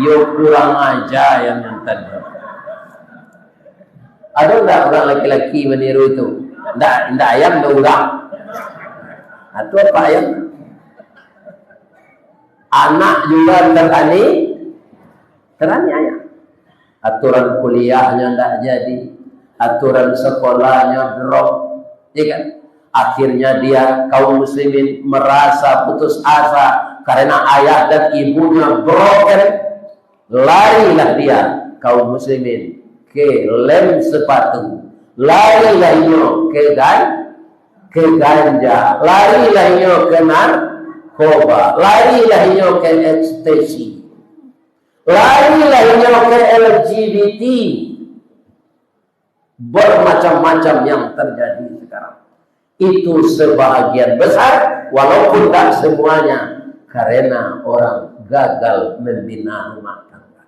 Yo kurang aja yang jantan ko. Ada enggak orang laki-laki meniru itu? Enggak ayam, enggak orang. Atau apa ayam? Anak juga terani ayah. Aturan kuliahnya tidak jadi, aturan sekolahnya drop, ya kan? Akhirnya dia kaum muslimin merasa putus asa karena ayah dan ibunya broken. Larilah dia kaum muslimin ke lem sepatu, larilah nyo ke ganja, larilah nyo ke narkoba, larilah nyo ke ekstasi. Larilah nyo ke LGBT. Bermacam-macam yang terjadi sekarang. Itu sebahagian besar, walaupun tak semuanya, karena orang gagal membina rumah tangga.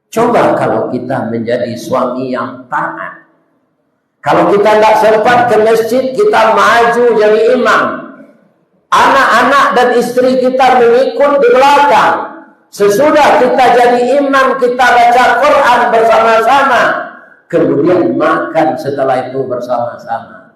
Coba kalau kita menjadi suami yang taat. Kalau kita tidak sempat ke masjid, kita maju jadi imam. Anak-anak dan istri kita mengikut di belakang. Sesudah kita jadi imam, kita baca Quran bersama-sama. Kemudian makan setelah itu bersama-sama.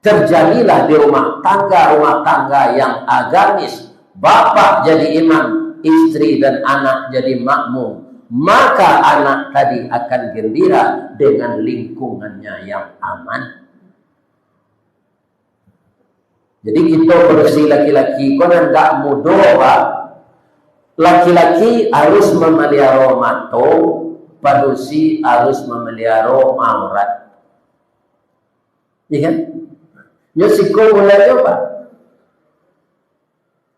Terjadilah di rumah tangga yang agamis. Bapak jadi imam, istri dan anak jadi makmum. Maka anak tadi akan gembira dengan lingkungannya yang aman. Jadi kita bersih laki-laki, konon tak mudah, Pak. Laki-laki harus memelihara mato, padusi harus memelihara aurat. Iya kan? Nyosiko mulai Pak.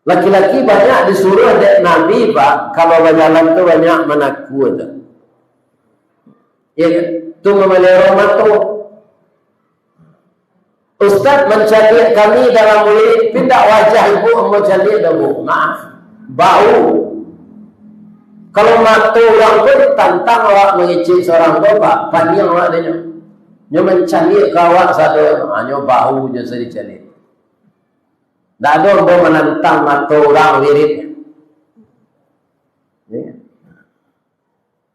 Laki-laki banyak disuruh dari Nabi, Pak. Kalau berjalan itu banyak menakut. Iya kan? Itu memelihara mato. Ustaz mencari kami dalam mulut, pindah wajah ibu mau cari dalam maaf, bau. Kalau matu orang pun tantang awak mengicip seorang bapak, panjang awak dia. Dia mencari kawak satu, hanya bau je sedikit. Tak ada orang menantang matu orang wirid. Ya.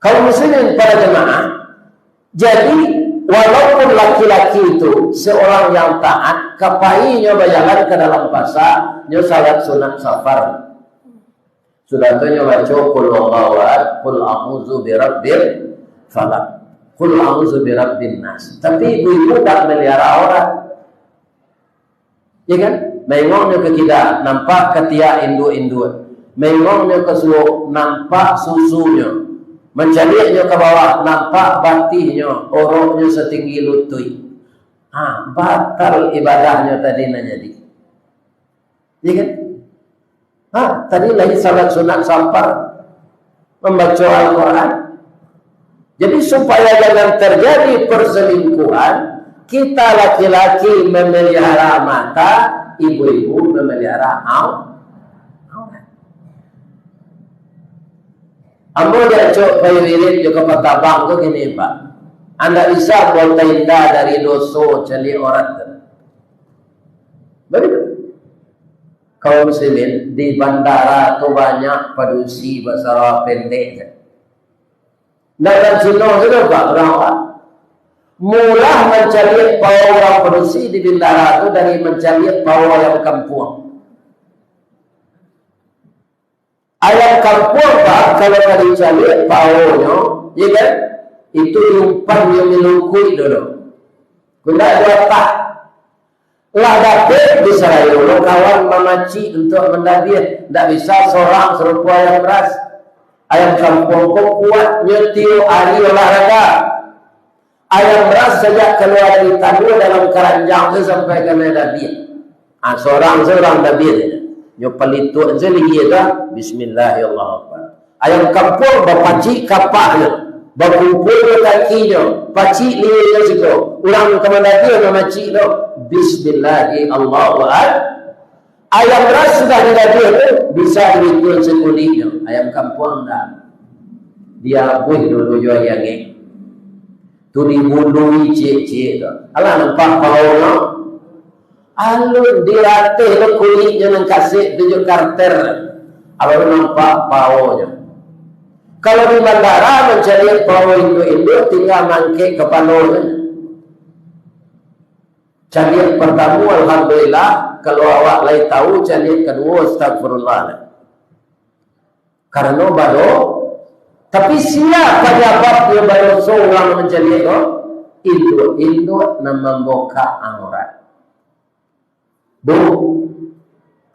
Kalau muslimin para jemaah, jadi walaupun laki-laki itu seorang yang taat, kapainya berjalan ke dalam pasar, dia salat sunat safar. Sudah tu dia baca qul huwallahu ahad, qul a'udzu birabbil falaq, qul a'udzu birabbin nas. Tapi ibu tak melihara aurat. Ya kan? Mengongnya ke kita nampak ketiak induk-induk. Mengongnya ke suhu nampak susunya. Mencaliknya ke bawah, nampak batihnya, oroknya setinggi lutut. Batal ibadahnya tadi jadi. Ya kan? Tadi lagi salat sunat sampar, membaca Al-Quran. Jadi supaya jangan terjadi perselingkuhan, kita laki-laki memelihara mata, ibu-ibu memelihara aurat. Ambo dia cok bayi wirid juga patabang tu gini Pak. Anda bisa buat tenda dari doso celi orang. Begitu. Kaum muslimin di bandara tu banyak padusi bahasa pendek. Dalam Cina sudah Pak berawak. Mula mencari power orang padusi di bandara itu dari mencari power yang kampung. Ayam kampung Pak kalau tadi cari powernya, ya kan? Itu umpan yang melukui dulu. Guna dua tak. Lah dapet bisa lalu kawan mamaci untuk mendabir. Tak bisa seorang serupa ayam beras. Ayam kampung kok kuat nyetiu hari olahraga. Ayam beras sejak keluar dari tandur dalam keranjang itu sampai ke dabir. Seorang dabir. Nyopal itu zeligi dah. Bismillahirrahmanirrahim. Ayam kampung berpacik kapaknya. Berkumpul kakinya, pacik liya situ. Ulang kemana dia nama cik tu. Bismillahirrahmanirrahim. Ayam beras sudah dia tu bisa diikut sekulinya. Ayam kampung tak. Dia pun dulu jual yang ni. Tu dibului cik-cik tu. Alah nampak baunya. Alun dilatih kulitnya dengan kasih tunjuk karter. Alun nampak baunya. Kalau di bandara mencari power Indo-Indo tinggal mangkik kepalanya. Carian pertama alhamdulillah, kalau awak lain tahu carian kedua astagfirullah. Karena baru tapi siapa pejabat yang baru seorang mencari Indo nama membuka aurat. Bu,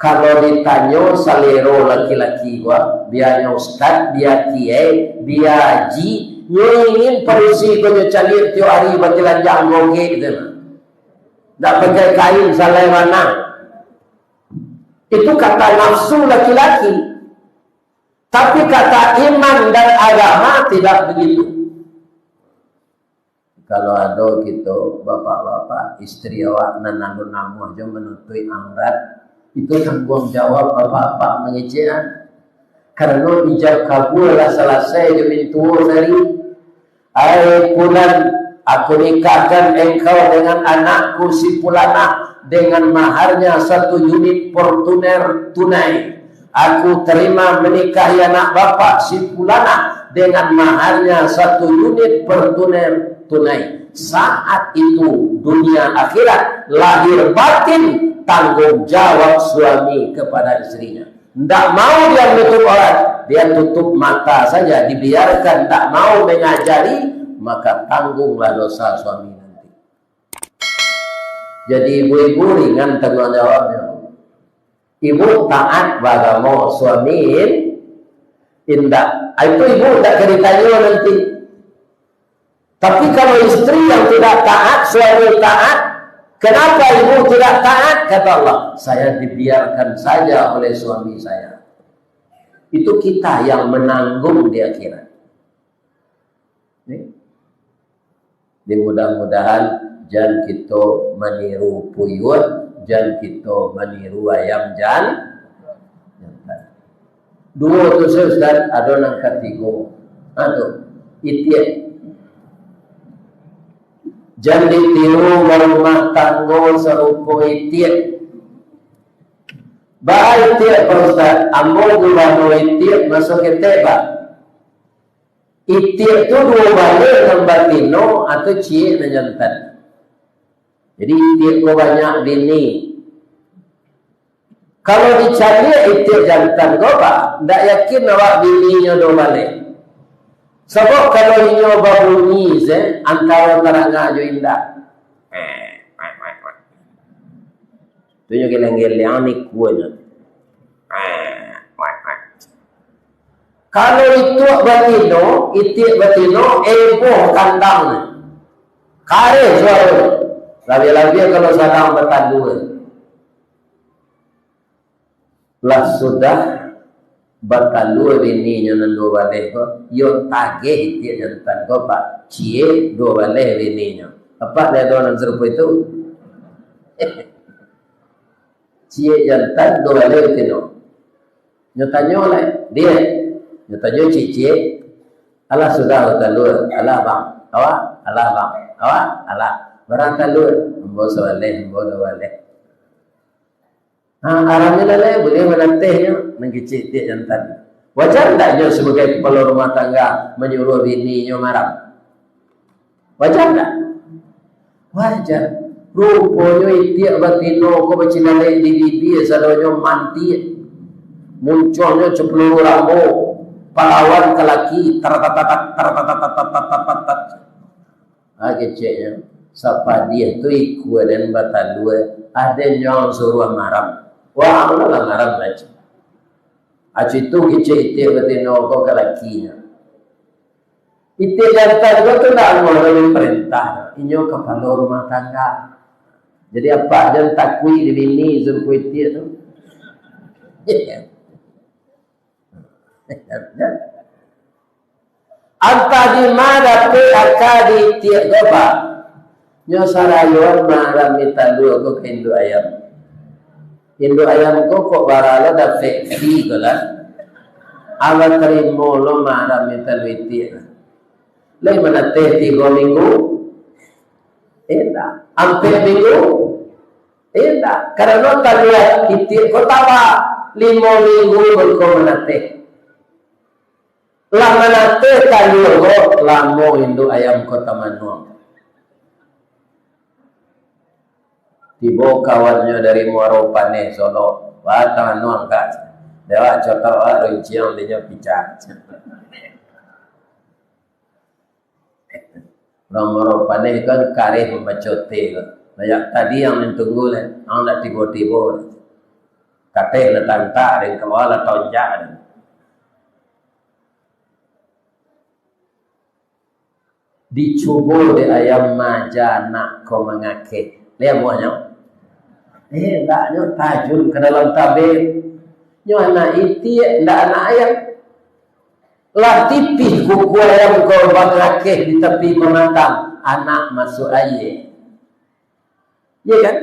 kalau ditanya salero laki-laki gua, biarnya ustad, biar kiai, biar haji, ingin parusi kau cari tiap hari batilan jang goge gitu. Tak pakai kain salai mana. Itu kata nafsu laki-laki. Tapi kata iman dan agama tidak begitu. Kalau ada gitu bapak-bapak, istri awak nananu-namu aja menutupi aurat. Itu tanggung jawab bapak-bapak mengecehan. Karena ijab kabul lah selesai demi tua dari. Hai pulan, aku nikahkan engkau dengan anakku si Pulana dengan maharnya 1 unit portuner tunai. Aku terima menikahi anak bapak si Pulana dengan maharnya 1 unit portuner tunai. Saat itu dunia akhirat lahir batin tanggung jawab suami kepada istrinya. Tidak mau dia menutup aurat, dia tutup mata saja, dibiarkan. Tak mau mengajari, maka tanggunglah dosa suami nanti. Jadi ibu-ibu ringan tanggung jawabnya. Ibu taat bagamo suami indah. Itu ibu tak ceritanya nanti. Tapi kalau istri yang tidak taat, suami taat, kenapa ibu tidak taat? Kata Allah, saya dibiarkan saja oleh suami saya. Itu kita yang menanggung di akhirat. Mudah-mudahan jangan kita meniru puyut, jangan kita meniru ayam jantan. Dua tu Ustaz, ada nang ketiga. Aduh, itiak. Jangan ditiru rumah tangga serupa itiak. Bahaya itiak Pak Ustaz. Ambo gubano itiak masuk ketek Pak. Itiak tu dua balik dengan batino atau cie dan jantan. Jadi itiak ko banyak bini. Kalau dicari itiak jantan ko Pak, tidak yakin awak bininya dua balik. Sebab kalau nyoba bunyi antara terangga jo indah. Tu nyo geleng-geleng ni kuenya. Kalau itu batino, itik batino, ebo kandang. Kare suara. Lebih-lebih kalau sedang bertandu. lah sudah batalu bini nyo nando balik ko yo tagih dia jantan ko pak cie dua balik bini nyo apa dia do nang serupa itu cie jantan dua balik tino nyo tanyo lah dia nyo tanyo cie ala sudah batalu ala bang awak ala bang awak ala barang talu mbo balik mbo dua balik. Aramnya lelai boleh menantihnya mengkecil dia jantan. Wajar taknya sebagai kepala rumah tangga menyuruh bininya marah? Wajar tak? Wajar. Rupanya itiak batino ko bercinalai di bibi sadonyo manti. Munculnya cepeluru rambu pahlawan kelaki tar-tar-tar-tar-tar-tar-tar-tar. Kecilnya siapa dia tu ikut dan batal dua ada yang suruh marah. Wah, mana lah marah baca. Acu itu kecil itu betino kau kelakinya. Itu jantan kau tu nak mau perintah. Inyo kepala rumah tangga. Jadi apa dan takui di bini zurku itu tu. Anta di mana pe akadi tiak goba. Nyo sarayon marah minta dua kau kendo ayam. Indo ayam kok barala da feksi kala ala terimo lo mara metal witi le mana teh 3 minggu enda ampe minggu enda karena tadi itu kota ba 5 minggu ko menate la menate kali go lamo indo ayam kota manuang tibo kawannya dari Muaro Pane Solo batang nuang kat dewa cotok rincian dia picak Muaro Pane kan kareh membacote banyak tadi yang mentunggu le ang nak tibo-tibo kateh le tanta dan kawala tonjak dicubo di ayam maja nak ko mengake lihat buahnya tak nyo tajun ke dalam tabir nyo anak iti ndak anak ayam lah tipih kuku ayam kau bangakeh di tepi mematang anak masuk air ya kan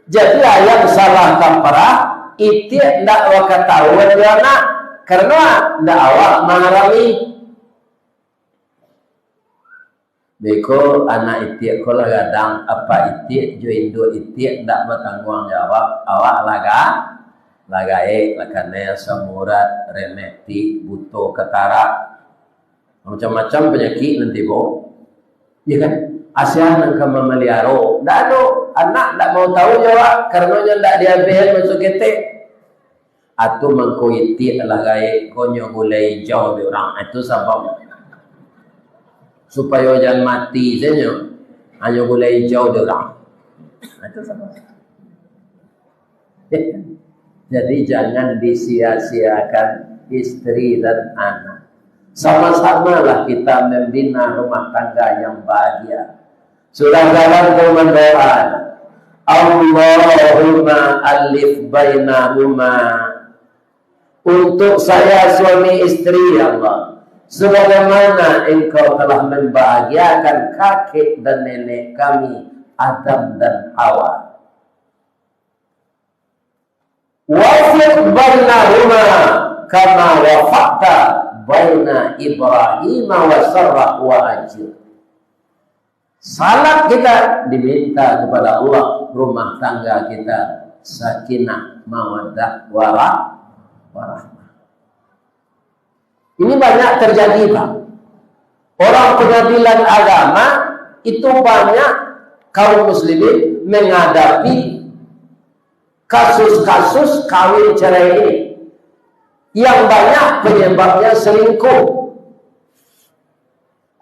jadi ayam salah kaprah iti ndak wakatahuan dia anak karena ndak awak mengalami beko anak itiak ko lagadang apa itiak jo indo itiak ndak bertanggung jawab awak lagae lakane samurat remeti buto ketara macam-macam penyakit nanti bo ya kan asian nang kamamaliaro ndak ada anak ndak mau tahu jawab karena ndak diambil masuk ketek atau mangko itiak lagae konyo gulai jauh di orang itu sebab supaya jangan mati saja hanya boleh jauh dia orang itu sama jadi jangan disia-siakan istri dan anak sama-samalah kita membina rumah tangga yang bahagia sudah dalam berdoa Allahumma alif bainahuma untuk saya suami istri ya Allah sebagaimana engkau telah membahagiakan kakek dan nenek kami Adam dan Hawa. Wafiq bainahuma kama wafaqta baina Ibrahim wa Sarah wa Ajil. Salat kita diminta kepada Allah rumah tangga kita sakinah mawaddah warahmah. Ini banyak terjadi Pak. Orang pengadilan agama itu banyak kaum muslimin menghadapi kasus-kasus kawin cerai ini. Yang banyak penyebabnya selingkuh.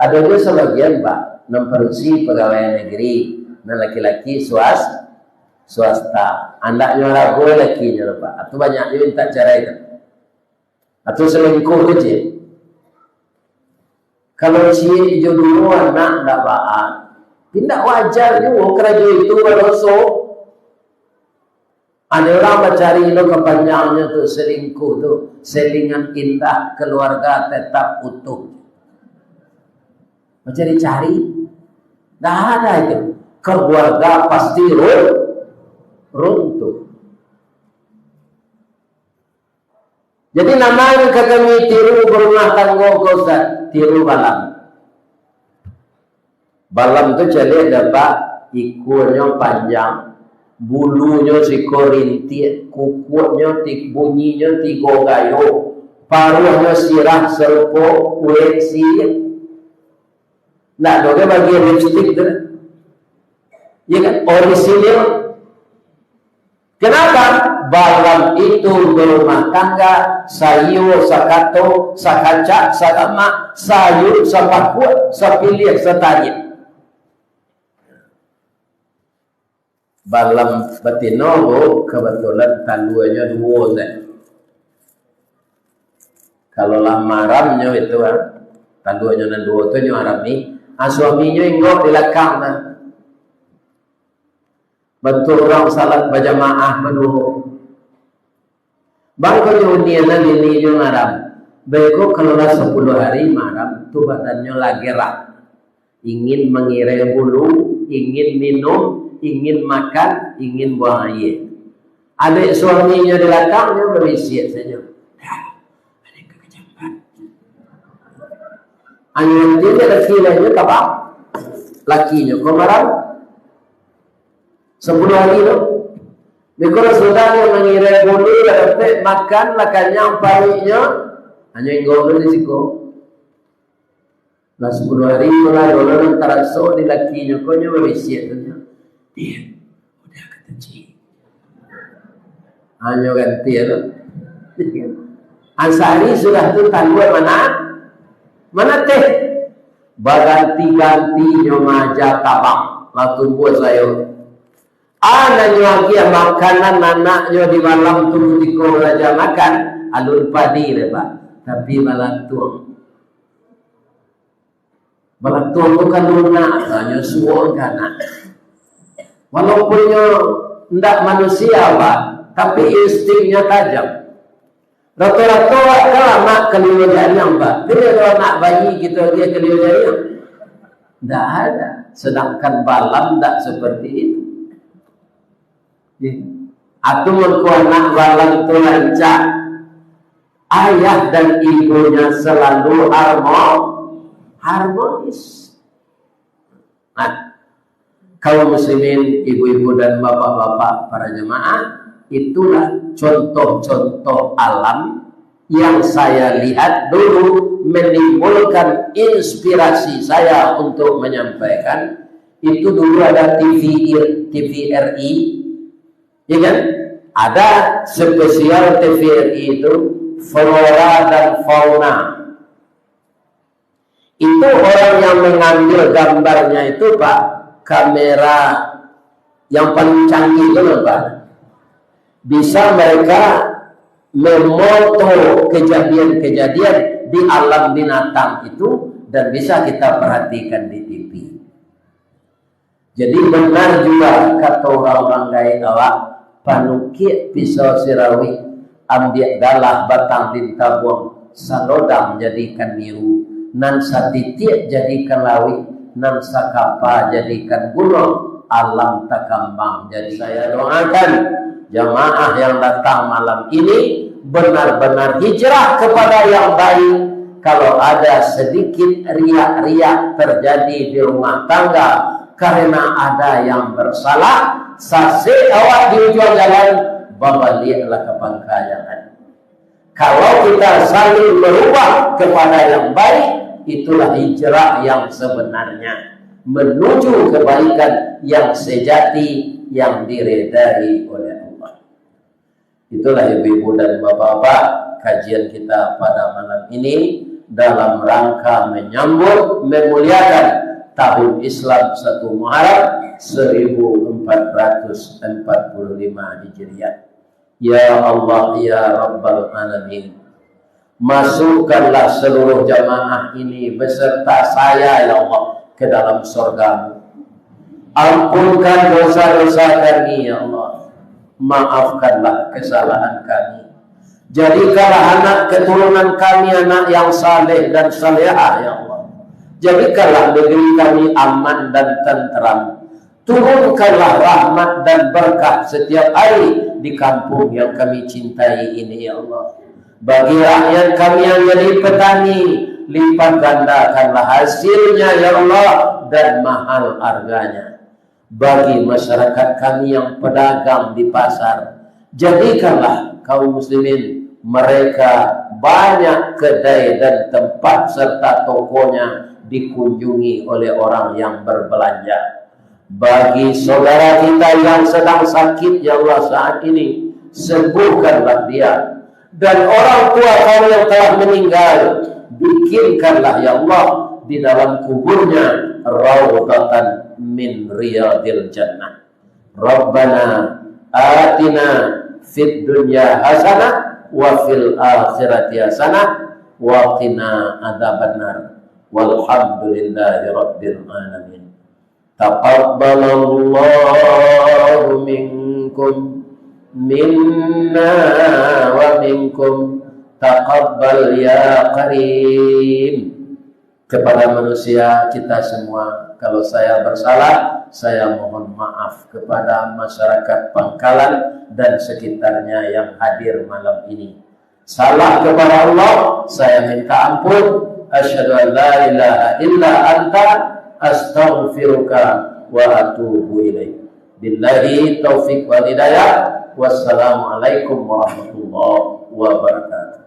Ada juga sebagian Pak, memperusi pegawai negeri, dan laki-laki swasta. Anda ragu lakinya Pak. Atau banyak juga minta cerai kan. Atau selingkuh kecil. Kalau cie hijau dulu anak tak bahan. Tidak wajar juga kerja itu berdosa. Ada orang mencari lo kepanjangnya tuh selingkuh tuh, selingan indah keluarga tetap utuh. Mencari-cari, dah ada itu. Keluarga pasti runtuh. Jadi namanya kami tiru berumah tangga Ustaz, tiru balam. Balam itu jadi dapat ikulnya panjang, bulunya sikorinti, kukunya bunyinya 3 gayo, paruhnya sirah serpo uleksi. Nah, doge bagi lipstick tu, ya kan orisinil. Kenapa? Balam itu berumah tangga, sayur, sakato, sakaca, sakama, sayur, sapakut, sapilih, satanya. Balam betino kebetulan tanduanya 2 Ustaz. Kalau lah maramnya itu tanduanya 2 itu nyaram ni, suaminya ingok di belakang nah. Bentuk orang salat berjamaah menurut. Bangko nyuniana lini yang maram. Beko kalau lah 10 hari maram tu badannya lagi rak. Ingin mengirai bulu, ingin minum, ingin makan, ingin buang air. Adik suaminya di belakangnya berisik saja. Ada kekejampan. Anjing dia laki-lakinya kapal. Lakinya kau marah? 10 hari tu. Bila sudah yang mengirai bulu, dapat makan, lakanya pariknya, hanya ingin di siku. Lah 10 hari mulai dolar antara so di lakinya kau nya berisik saja. Dia udah kecil. Hanya ganti tu. Ansari sudah tu tanduan mana teh? Baganti-gantinya maja tabang. Lah tumbuh sayur. Anaknya lagi makanan anaknya di malam tu tiko raja makan alun padi lepas. Tapi balantuang. Balantuang tu kan lunak, hanya suor kanak. Walaupunnya tidak manusia Pak, tapi instingnya tajam. Rata-rata kalau nak keliru jariang Pak, dia kalau nak bayi gitu dia keliru jariang. Tidak ada. Sedangkan balam tidak seperti itu. Atau anak balam itu lancar. Ayah dan ibunya selalu harmonis. Nah, kaum muslimin, ibu-ibu dan bapak-bapak para jemaah, itulah contoh-contoh alam yang saya lihat dulu menimbulkan inspirasi saya untuk menyampaikan. Itu dulu ada TVRI, ya kan? Ada spesial TVRI itu flora dan fauna. Itu orang yang mengambil gambarnya itu Pak, kamera yang paling canggih itu Pak. Bisa mereka memoto kejadian-kejadian di alam binatang itu dan bisa kita perhatikan di TV. Jadi benar juga kata orang-orang gaya awak, panukit pisau sirawi, ambil dalah batang dintabuang, salodang jadikan niru, nan satitik jadikan lawi, nan sakapa jadikan gunung, alam takambang. Jadi saya doakan jamaah yang datang malam ini benar-benar hijrah kepada yang baik. Kalau ada sedikit riak-riak terjadi di rumah tangga karena ada yang bersalah, sasih awak di ujung jalan, baliklah ke pangkayan. Kalau kita saling berubah kepada yang baik, itulah hijrah yang sebenarnya menuju kebaikan yang sejati yang diredai oleh Allah. Itulah ibu-ibu dan bapak-bapak kajian kita pada malam ini dalam rangka menyambut memuliakan tahun Islam 1 Muharram 1445 Hijriah. Ya Allah ya Rabbal Alamin, masukkanlah seluruh jamaah ini beserta saya ya Allah ke dalam surga-Mu. Ampunkan dosa-dosa kami ya Allah. maafkanlah kesalahan kami. Jadikanlah anak keturunan kami anak yang saleh dan salehah ya Allah. Jadikanlah negeri kami aman dan tentram. Turunkanlah rahmat dan berkah setiap hari di kampung yang kami cintai ini ya Allah. Bagi rakyat kami yang jadi petani, lipat gandakanlah hasilnya ya Allah dan mahal harganya. Bagi masyarakat kami yang pedagang di pasar, jadikanlah kaum muslimin mereka banyak kedai dan tempat serta tokonya dikunjungi oleh orang yang berbelanja. Bagi saudara kita yang sedang sakit ya Allah saat ini, sembuhkanlah dia. Dan orang tua kami yang telah meninggal, bikinkanlah ya Allah di dalam kuburnya raudhatan min riyadil jannah. Rabbana atina fid dunya hasanah wa fil akhirati hasanah wa qina adzabannar. Walhamdulillahi rabbil alamin. Taqabbalallahu minkum minna wa minkum taqabbal ya karim. Kepada manusia kita semua, kalau saya bersalah, saya mohon maaf kepada masyarakat Pangkalan dan sekitarnya yang hadir malam ini. Salah kepada Allah, saya minta ampun. Asyhadu an la ilaha illa anta astaghfiruka wa atubu ilaik. Billahi taufiq wal hidayah. Wassalamualaikum warahmatullahi wabarakatuh.